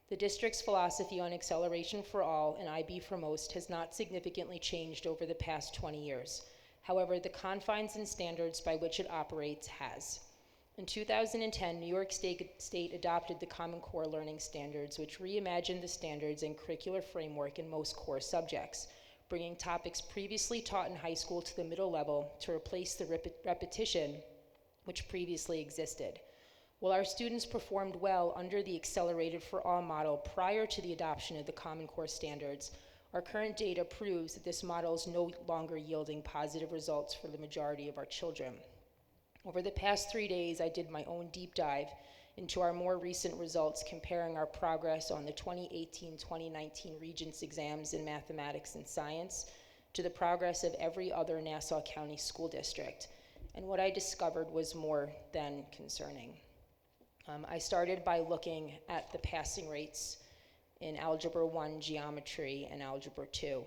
The district's philosophy on Acceleration for All and IB for Most has not significantly changed over the past 20 years. However, the confines and standards by which it operates has. In 2010, New York State adopted the Common Core Learning Standards, which reimagined the standards and curricular framework in most core subjects, bringing topics previously taught in high school to the middle level to replace the repetition which previously existed. While our students performed well under the Accelerated for All model prior to the adoption of the Common Core Standards, our current data proves that this model is no longer yielding positive results for the majority of our children. Over the past 3 days, I did my own deep dive into our more recent results, comparing our progress on the 2018-2019 Regents exams in mathematics and science to the progress of every other Nassau County school district. And what I discovered was more than concerning. I started by looking at the passing rates in Algebra 1, Geometry, and Algebra 2.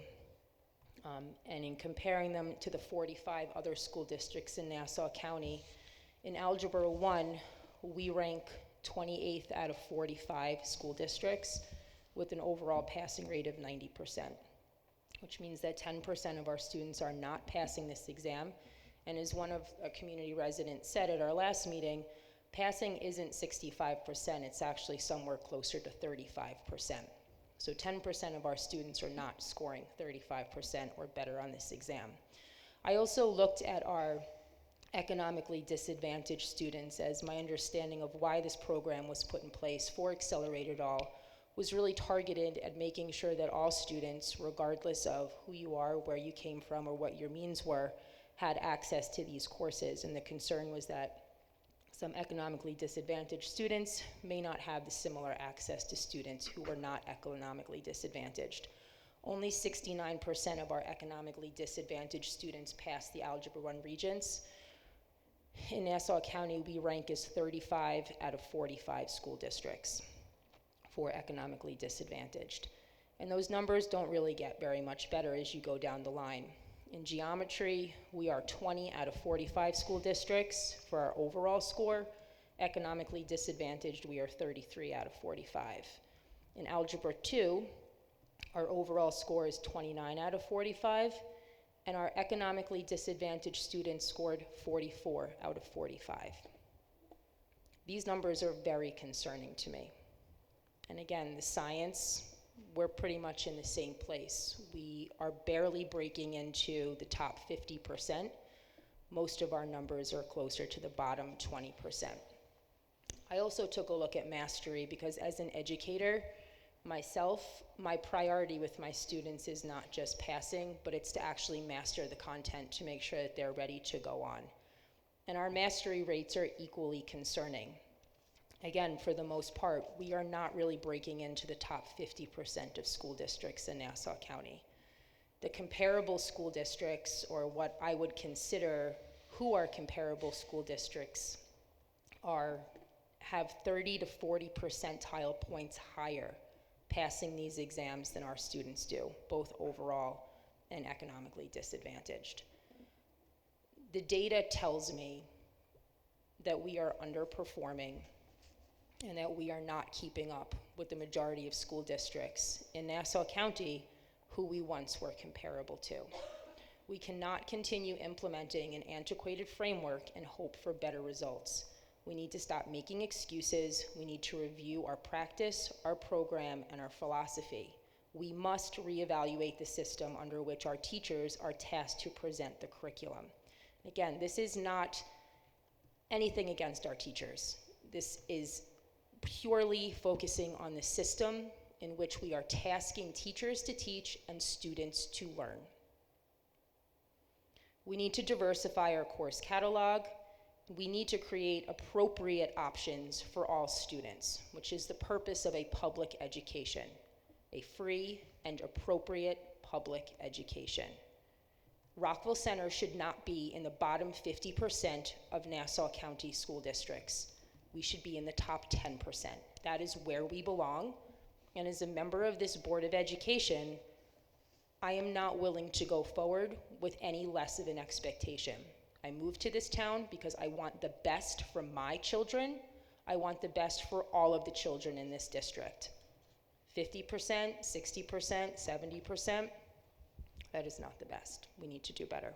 And in comparing them to the 45 other school districts in Nassau County, in Algebra 1, we rank 28th out of 45 school districts with an overall passing rate of 90%, which means that 10% of our students are not passing this exam. And as one of a community residents said at our last meeting, passing isn't 65%, it's actually somewhere closer to 35%. So 10% of our students are not scoring 35% or better on this exam. I also looked at our economically disadvantaged students, as my understanding of why this program was put in place for Accelerated All was really targeted at making sure that all students, regardless of who you are, where you came from, or what your means were, had access to these courses. And the concern was that some economically disadvantaged students may not have the similar access to students who were not economically disadvantaged. Only 69% of our economically disadvantaged students pass the Algebra 1 Regents. In Nassau County, we rank as 35 out of 45 school districts for economically disadvantaged. And those numbers don't really get very much better as you go down the line. In geometry, we are 20 out of 45 school districts for our overall score. Economically disadvantaged, we are 33 out of 45. In Algebra 2, our overall score is 29 out of 45, and our economically disadvantaged students scored 44 out of 45. These numbers are very concerning to me. And again, the science, we're pretty much in the same place. We are barely breaking into the top 50%. Most of our numbers are closer to the bottom 20%. I also took a look at mastery because as an educator, myself, my priority with my students is not just passing, but it's to actually master the content to make sure that they're ready to go on. And our mastery rates are equally concerning. Again, for the most part, we are not really breaking into the top 50% of school districts in Nassau County. The comparable school districts, or what I would consider who are comparable school districts, have 30 to 40 percentile points higher passing these exams than our students do, both overall and economically disadvantaged. The data tells me that we are underperforming and that we are not keeping up with the majority of school districts in Nassau County who we once were comparable to. We cannot continue implementing an antiquated framework and hope for better results. We need to stop making excuses. We need to review our practice, our program, and our philosophy. We must reevaluate the system under which our teachers are tasked to present the curriculum. Again, this is not anything against our teachers. This is purely focusing on the system in which we are tasking teachers to teach and students to learn. We need to diversify our course catalog. We need to create appropriate options for all students, which is the purpose of a public education, a free and appropriate public education. Rockville Center should not be in the bottom 50% of Nassau County school districts. We should be in the top 10%. That is where we belong. And as a member of this Board of Education, I am not willing to go forward with any less of an expectation. I moved to this town because I want the best for my children. I want the best for all of the children in this district. 50%, 60%, 70%, that is not the best. We need to do better.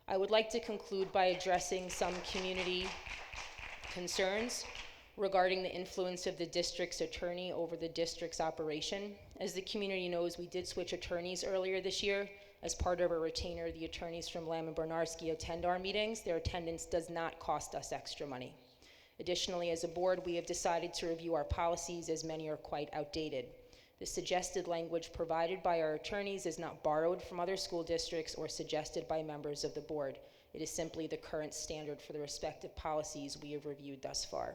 I would like to conclude by addressing some community concerns regarding the influence of the district's attorney over the district's operation. As the community knows, we did switch attorneys earlier this year. As part of a retainer, the attorneys from Lamb and Bernarski attend our meetings. Their attendance does not cost us extra money. Additionally, as a board, we have decided to review our policies as many are quite outdated. The suggested language provided by our attorneys is not borrowed from other school districts or suggested by members of the board. It is simply the current standard for the respective policies we have reviewed thus far.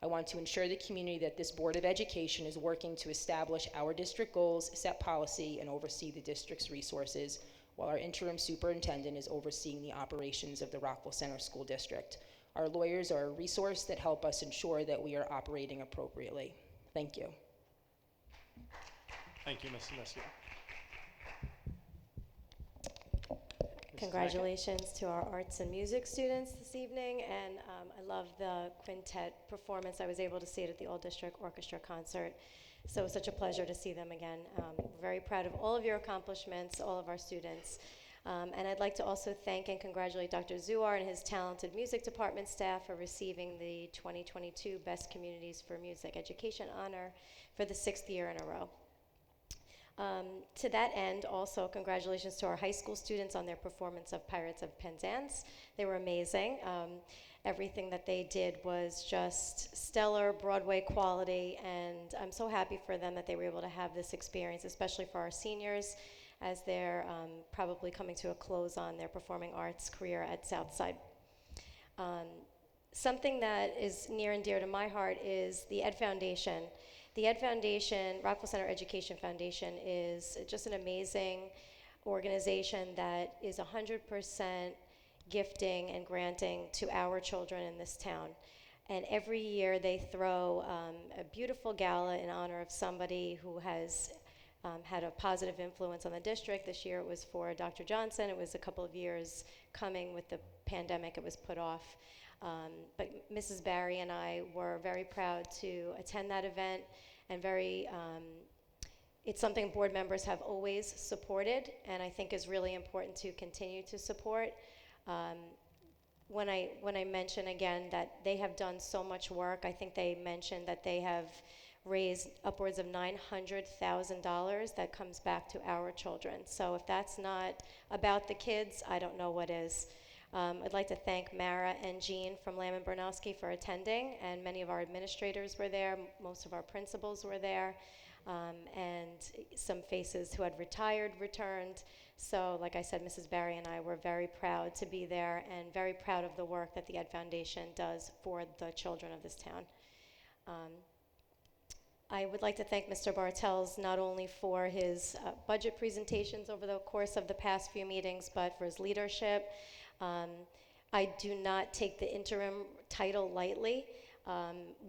I want to ensure the community that this Board of Education is working to establish our district goals, set policy, and oversee the district's resources, while our interim superintendent is overseeing the operations of the Rockville Center School District. Our lawyers are a resource that help us ensure that we are operating appropriately. Thank you. Thank you, Mrs. Messier. Congratulations to our arts and music students this evening, and I love the quintet performance. I was able to see it at the All District Orchestra concert, so it was such a pleasure to see them again. We're very proud of all of your accomplishments, all of our students. And I'd like to also thank and congratulate Dr. Zuar and his talented music department staff for receiving the 2022 Best Communities for Music Education honor for the 6th year in a row. To that end, also, congratulations to our high school students on their performance of Pirates of Penzance. They were amazing. Everything that they did was just stellar Broadway quality, and I'm so happy for them that they were able to have this experience, especially for our seniors, as they're probably coming to a close on their performing arts career at Southside. Something that is near and dear to my heart is the Ed Foundation. The Ed Foundation, Rockville Center Education Foundation, is just an amazing organization that is 100% gifting and granting to our children in this town. And every year they throw a beautiful gala in honor of somebody who has had a positive influence on the district. This year it was for Dr. Johnson. It was a couple of years coming with the pandemic. It was put off. But Mrs. Barry and I were very proud to attend that event, and it's something board members have always supported, and I think is really important to continue to support. When I mention again that they have done so much work, I think they mentioned that they have raised upwards of $900,000 that comes back to our children. So if that's not about the kids, I don't know what is. I'd like to thank Mara and Jean from Lamb and Bernowski for attending, and many of our administrators were there, most of our principals were there, and some faces who had retired returned. So like I said, Mrs. Barry and I were very proud to be there and very proud of the work that the Ed Foundation does for the children of this town. I would like to thank Mr. Bartels not only for his budget presentations over the course of the past few meetings, but for his leadership. I do not take the interim title lightly.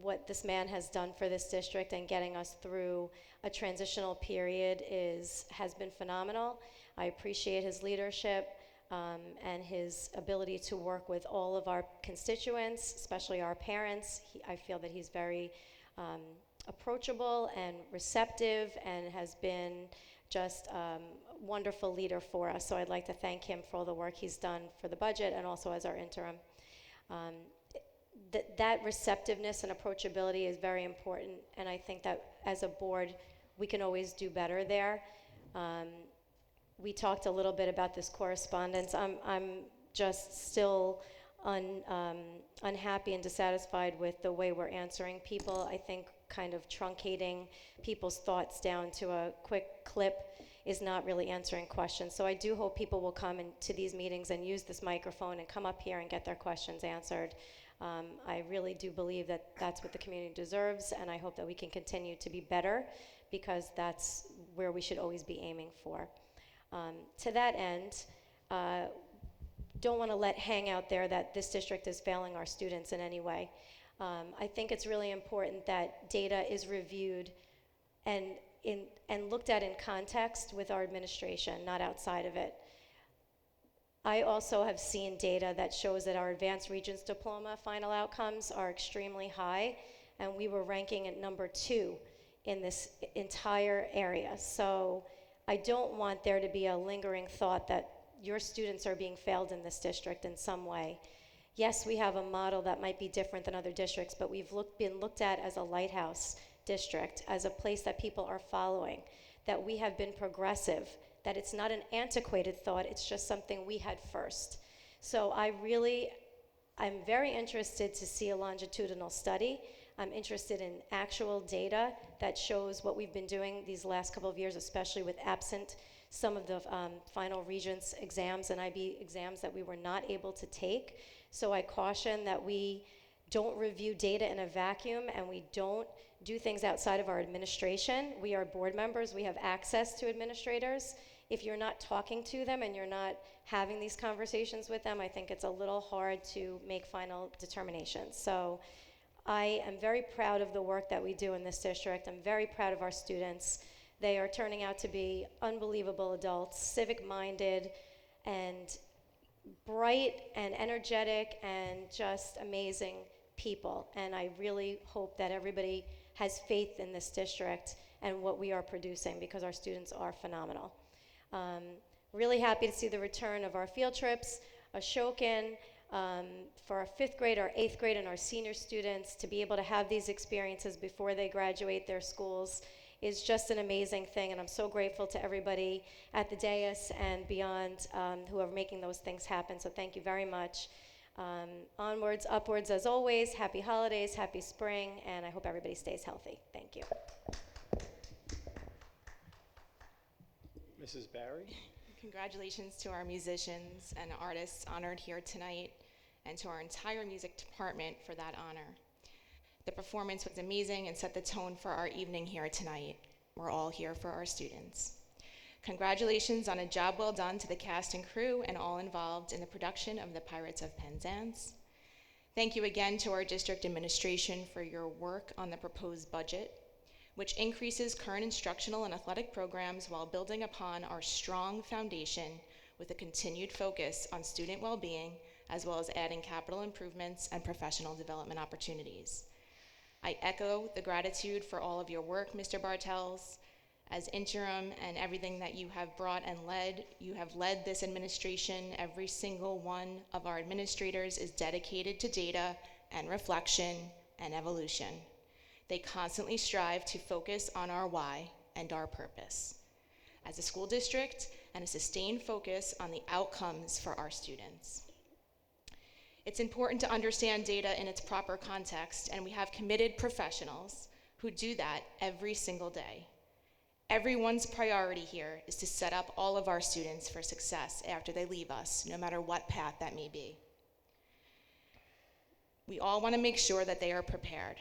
What this man has done for this district and getting us through a transitional period has been phenomenal. I appreciate his leadership and his ability to work with all of our constituents, especially our parents. I feel that he's very approachable and receptive and has been just a wonderful leader for us. So I'd like to thank him for all the work he's done for the budget and also as our interim. That receptiveness and approachability is very important, and I think that as a board, we can always do better there. We talked a little bit about this correspondence. I'm just still unhappy and dissatisfied with the way we're answering people. I think kind of truncating people's thoughts down to a quick clip is not really answering questions. So I do hope people will come into these meetings and use this microphone and come up here and get their questions answered. I really do believe that that's what the community deserves, and I hope that we can continue to be better, because that's where we should always be aiming for. To that end, don't want to let hang out there that this district is failing our students in any way. I think it's really important that data is reviewed and looked at in context with our administration, not outside of it. I also have seen data that shows that our Advanced Regents Diploma final outcomes are extremely high, and we were ranking at number 2 in this entire area. So I don't want there to be a lingering thought that your students are being failed in this district in some way. Yes, we have a model that might be different than other districts, but we've been looked at as a lighthouse district, as a place that people are following, that we have been progressive, that it's not an antiquated thought, it's just something we had first. So I'm very interested to see a longitudinal study. I'm interested in actual data that shows what we've been doing these last couple of years, especially with absent some of the final Regents exams and IB exams that we were not able to take. So I caution that we don't review data in a vacuum, and we don't do things outside of our administration. We are board members, we have access to administrators. If you're not talking to them and you're not having these conversations with them, I think it's a little hard to make final determinations. So I am very proud of the work that we do in this district. I'm very proud of our students. They are turning out to be unbelievable adults, civic-minded, and bright and energetic and just amazing people. And I really hope that everybody has faith in this district and what we are producing, because our students are phenomenal. Really happy to see the return of our field trips, Ashokan, for our 5th grade, our 8th grade, and our senior students to be able to have these experiences before they graduate their schools is just an amazing thing, and I'm so grateful to everybody at the dais and beyond who are making those things happen, so thank you very much. Onwards, upwards as always, happy holidays, happy spring, and I hope everybody stays healthy. Thank you. Mrs. Barry? Congratulations to our musicians and artists honored here tonight, and to our entire music department for that honor. The performance was amazing and set the tone for our evening here tonight. We're all here for our students. Congratulations on a job well done to the cast and crew and all involved in the production of The Pirates of Penzance. Thank you again to our district administration for your work on the proposed budget, which increases current instructional and athletic programs while building upon our strong foundation with a continued focus on student well-being, as well as adding capital improvements and professional development opportunities. I echo the gratitude for all of your work, Mr. Bartels. As interim and everything that you have brought and led, you have led this administration. Every single one of our administrators is dedicated to data and reflection and evolution. They constantly strive to focus on our why and our purpose as a school district and a sustained focus on the outcomes for our students. It's important to understand data in its proper context, and we have committed professionals who do that every single day. Everyone's priority here is to set up all of our students for success after they leave us, no matter what path that may be. We all want to make sure that they are prepared.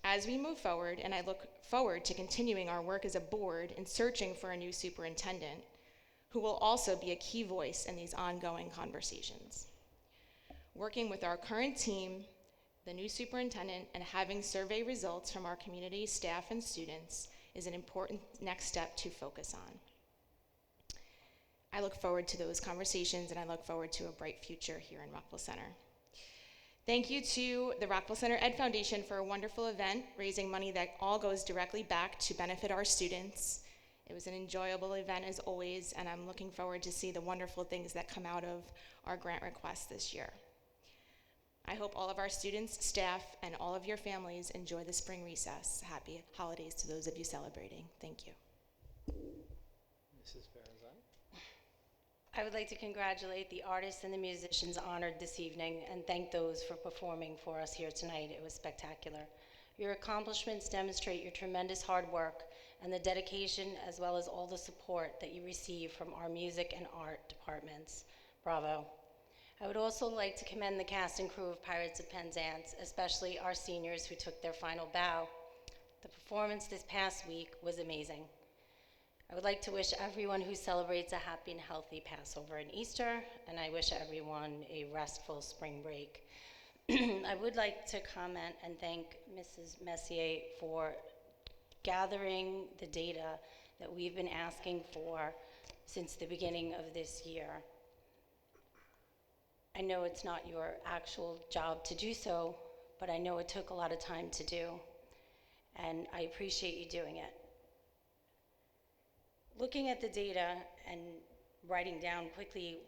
As we move forward, and I look forward to continuing our work as a board in searching for a new superintendent, who will also be a key voice in these ongoing conversations. Working with our current team, the new superintendent, and having survey results from our community, staff, and students is an important next step to focus on. I look forward to those conversations, and I look forward to a bright future here in Rockville Center. Thank you to the Rockville Center Ed Foundation for a wonderful event, raising money that all goes directly back to benefit our students. It was an enjoyable event as always, and I'm looking forward to see the wonderful things that come out of our grant requests this year. I hope all of our students, staff, and all of your families enjoy the spring recess. Happy holidays to those of you celebrating. Thank you. Mrs. Ferrazani? I would like to congratulate the artists and the musicians honored this evening and thank those for performing for us here tonight. It was spectacular. Your accomplishments demonstrate your tremendous hard work and the dedication, as well as all the support that you receive from our music and art departments. Bravo. I would also like to commend the cast and crew of Pirates of Penzance, especially our seniors who took their final bow. The performance this past week was amazing. I would like to wish everyone who celebrates a happy and healthy Passover and Easter, and I wish everyone a restful spring break. I would like to comment and thank Mrs. Messier for gathering the data that we've been asking for since the beginning of this year. I know it's not your actual job to do so, but I know it took a lot of time to do, and I appreciate you doing it. Looking at the data and writing down quickly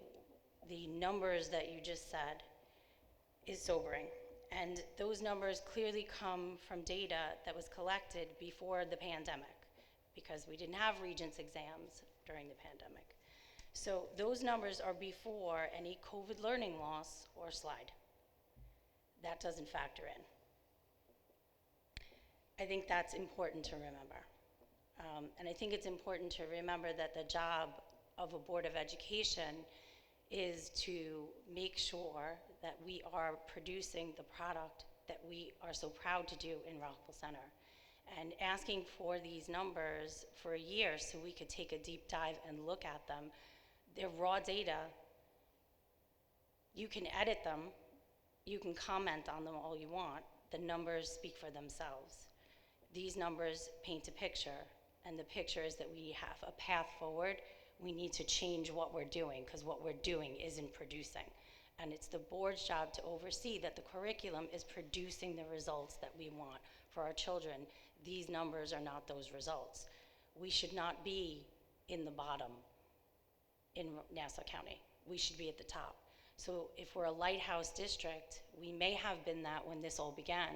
the numbers that you just said is sobering, and those numbers clearly come from data that was collected before the pandemic, because we didn't have Regents exams during the pandemic. So those numbers are before any COVID learning loss or slide. That doesn't factor in. I think that's important to remember. And I think it's important to remember that the job of a Board of Education is to make sure that we are producing the product that we are so proud to do in Rockville Center. And asking for these numbers for a year so we could take a deep dive and look at them. They're raw data. You can edit them. You can comment on them all you want. The numbers speak for themselves. These numbers paint a picture, and the picture is that we have a path forward. We need to change what we're doing, because what we're doing isn't producing. And it's the board's job to oversee that the curriculum is producing the results that we want for our children. These numbers are not those results. We should not be in the bottom in Nassau County. We should be at the top. So if we're a lighthouse district, we may have been that when this all began.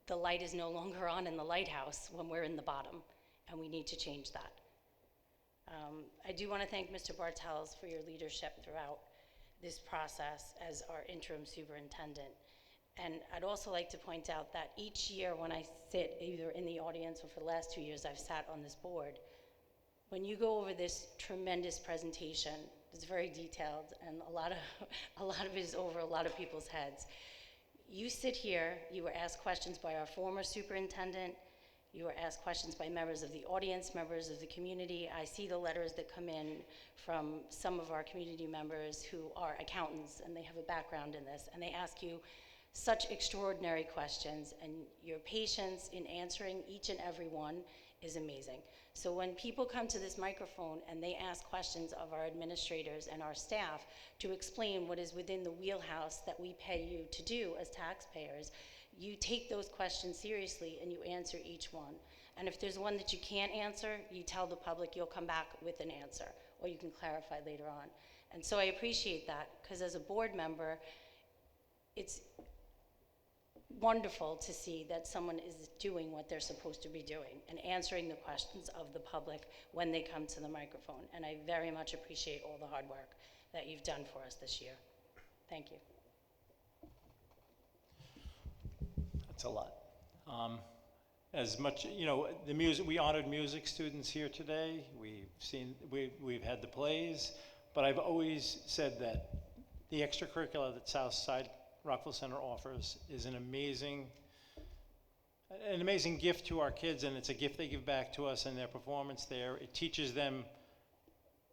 The light is no longer on in the lighthouse when we're in the bottom, and we need to change that. I do want to thank Mr. Bartels for your leadership throughout this process as our interim superintendent. And I'd also like to point out that each year when I sit either in the audience or for the last 2 years I've sat on this board, when you go over this tremendous presentation, it's very detailed and a lot of it is over a lot of people's heads. You sit here, you were asked questions by our former superintendent, you were asked questions by members of the audience, members of the community. I see the letters that come in from some of our community members who are accountants and they have a background in this, and they ask you such extraordinary questions, and your patience in answering each and every one is amazing. So when people come to this microphone and they ask questions of our administrators and our staff to explain what is within the wheelhouse that we pay you to do as taxpayers, you take those questions seriously and you answer each one. And if there's one that you can't answer, you tell the public you'll come back with an answer, or you can clarify later on. And so I appreciate that, because as a board member, it's wonderful to see that someone is doing what they're supposed to be doing and answering the questions of the public when they come to the microphone. And I very much appreciate all the hard work that you've done for us this year. Thank you. That's a lot. As much, you know, the music, we honored music students here today. We've had the plays, but I've always said that the extracurricular that Southside Rockville Center offers is an amazing gift to our kids, and it's a gift they give back to us in their performance there. It teaches them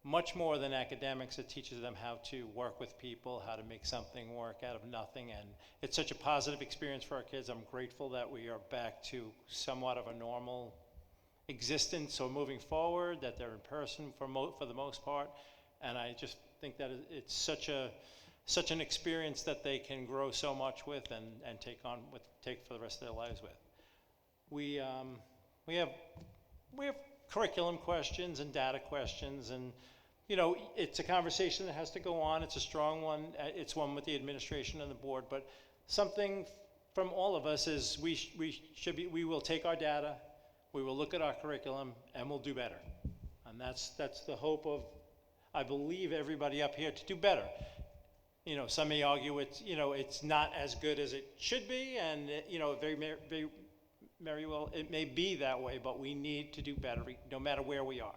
much more than academics. It teaches them how to work with people, how to make something work out of nothing, and it's such a positive experience for our kids. I'm grateful that we are back to somewhat of a normal existence, so moving forward, that they're in person for the most part, and I just think that it's such an experience that they can grow so much with and take for the rest of their lives with. We have curriculum questions and data questions, and you know, it's a conversation that has to go on. It's a strong one. It's one with the administration and the board, but something from all of us is we will take our data, we will look at our curriculum, and we'll do better. And that's the hope of, I believe, everybody up here to do better. You know, some may argue it's not as good as it should be, and you know, very well it may be that way, but we need to do better no matter where we are.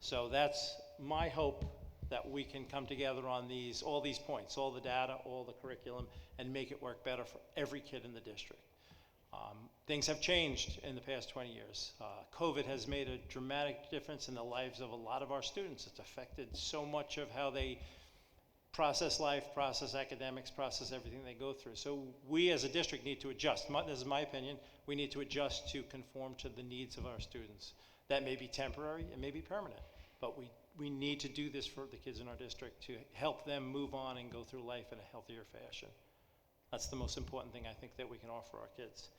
So that's my hope, that we can come together on all these points, all the data, all the curriculum, and make it work better for every kid in the district. Things have changed in the past 20 years. COVID has made a dramatic difference in the lives of a lot of our students. It's affected so much of how they process life, process academics, process everything they go through. So we as a district need to adjust. This is my opinion. We need to adjust to conform to the needs of our students. That may be temporary, it may be permanent, but we need to do this for the kids in our district to help them move on and go through life in a healthier fashion. That's the most important thing I think that we can offer our kids.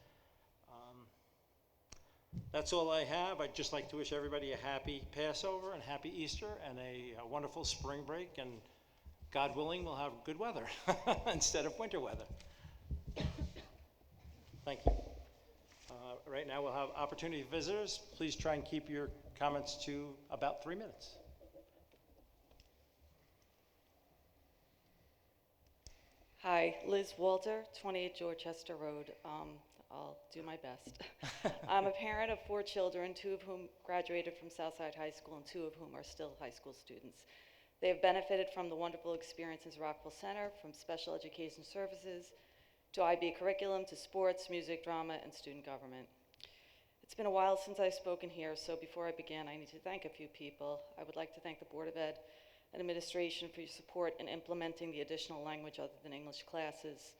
That's all I have. I'd just like to wish everybody a happy Passover and happy Easter and a wonderful spring break, and God willing, we'll have good weather instead of winter weather. Thank you. Right now we'll have opportunity for visitors. Please try and keep your comments to about 3 minutes. Hi, Liz Walter, 28 Dorchester Road. I'll do my best. I'm a parent of 4 children, 2 of whom graduated from Southside High School and 2 of whom are still high school students. They have benefited from the wonderful experiences Rockville Center, from special education services to IB curriculum to sports, music, drama, and student government. It's been a while since I've spoken here, so before I begin, I need to thank a few people. I would like to thank the Board of Ed and administration for your support in implementing the additional language other than English classes.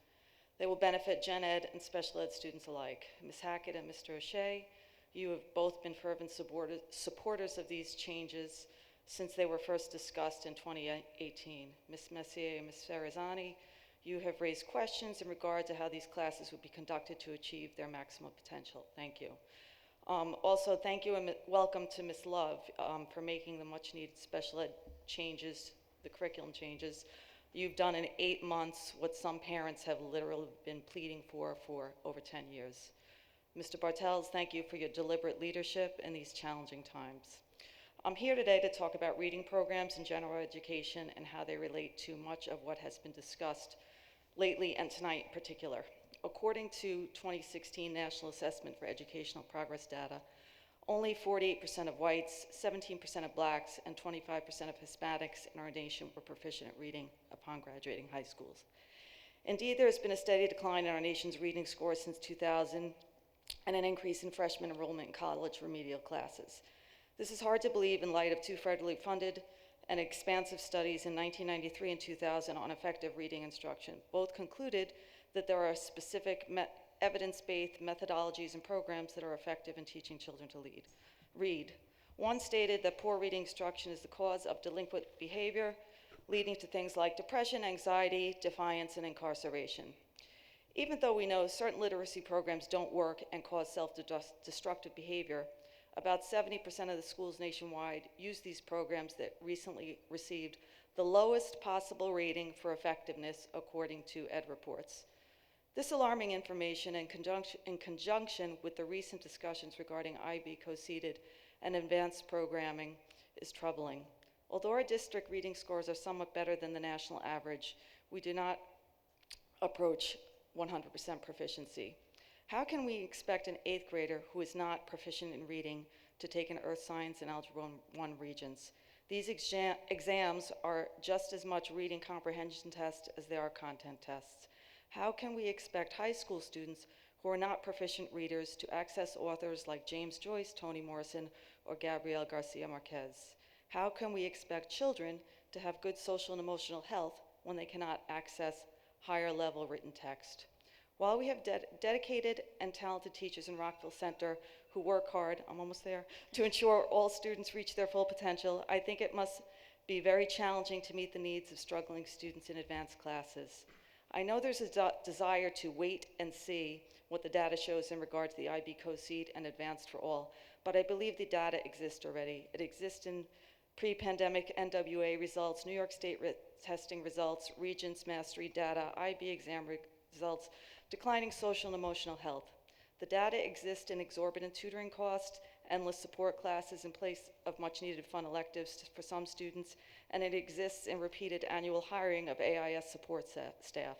They will benefit gen ed and special ed students alike. Ms. Hackett and Mr. O'Shea, you have both been fervent supporters of these changes since they were first discussed in 2018. Ms. Messier and Ms. Ferrazzani, you have raised questions in regard to how these classes would be conducted to achieve their maximum potential. Thank you. Also, thank you and welcome to Ms. Love for making the much needed special ed changes, the curriculum changes. You've done in 8 months what some parents have literally been pleading for over 10 years. Mr. Bartels, thank you for your deliberate leadership in these challenging times. I'm here today to talk about reading programs in general education and how they relate to much of what has been discussed lately and tonight in particular. According to 2016 National Assessment for Educational Progress data, only 48% of whites, 17% of blacks, and 25% of Hispanics in our nation were proficient at reading upon graduating high schools. Indeed, there has been a steady decline in our nation's reading scores since 2000 and an increase in freshman enrollment in college remedial classes. This is hard to believe in light of two federally funded and expansive studies in 1993 and 2000 on effective reading instruction. Both concluded that there are specific evidence-based methodologies and programs that are effective in teaching children to read. One stated that poor reading instruction is the cause of delinquent behavior, leading to things like depression, anxiety, defiance, and incarceration. Even though we know certain literacy programs don't work and cause self-destructive behavior, about 70% of the schools nationwide use these programs that recently received the lowest possible rating for effectiveness according to Ed Reports. This alarming information, in conjunction with the recent discussions regarding IB co-seated and advanced programming, is troubling. Although our district reading scores are somewhat better than the national average, we do not approach 100% proficiency. How can we expect an 8th grader who is not proficient in reading to take an Earth Science and Algebra 1 Regents? These exams are just as much reading comprehension tests as they are content tests. How can we expect high school students who are not proficient readers to access authors like James Joyce, Toni Morrison, or Gabriel Garcia Marquez? How can we expect children to have good social and emotional health when they cannot access higher level written text? While we have dedicated and talented teachers in Rockville Center who work hard, I'm almost there, to ensure all students reach their full potential, I think it must be very challenging to meet the needs of struggling students in advanced classes. I know there's a desire to wait and see what the data shows in regard to the IB co-seed and advanced for all, but I believe the data exists already. It exists in pre-pandemic NWA results, New York State testing results, Regents mastery data, IB exam results, declining social and emotional health. The data exists in exorbitant tutoring costs, endless support classes in place of much needed fun electives for some students, and it exists in repeated annual hiring of AIS support staff.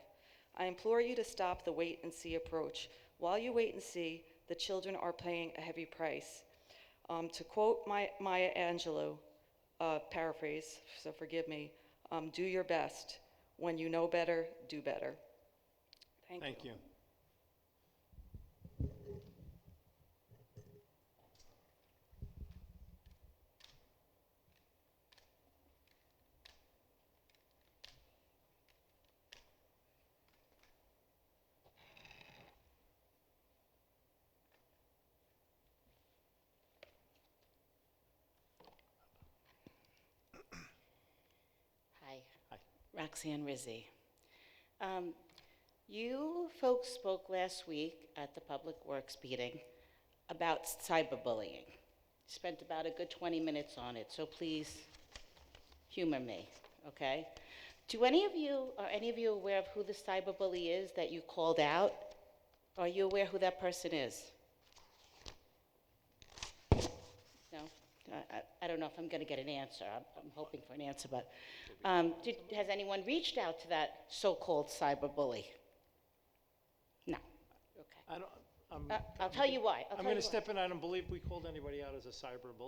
I implore you to stop the wait and see approach. While you wait and see, the children are paying a heavy price. To quote Maya Angelou, paraphrase, so forgive me, do your best. When you know better, do better. Thank you. Hi. Hi. Roxanne Rizzi. You folks spoke last week at the Public Works meeting about cyberbullying. Spent about a good 20 minutes on it, so please humor me, okay? Are any of you aware of who the cyberbully is that you called out? Are you aware who that person is? No? I don't know if I'm going to get an answer. I'm hoping for an answer, but has anyone reached out to that so-called cyberbully? No. Okay. I don't, I'll tell you why. I'm going to step in. I don't believe we called anybody out as a cyber bully.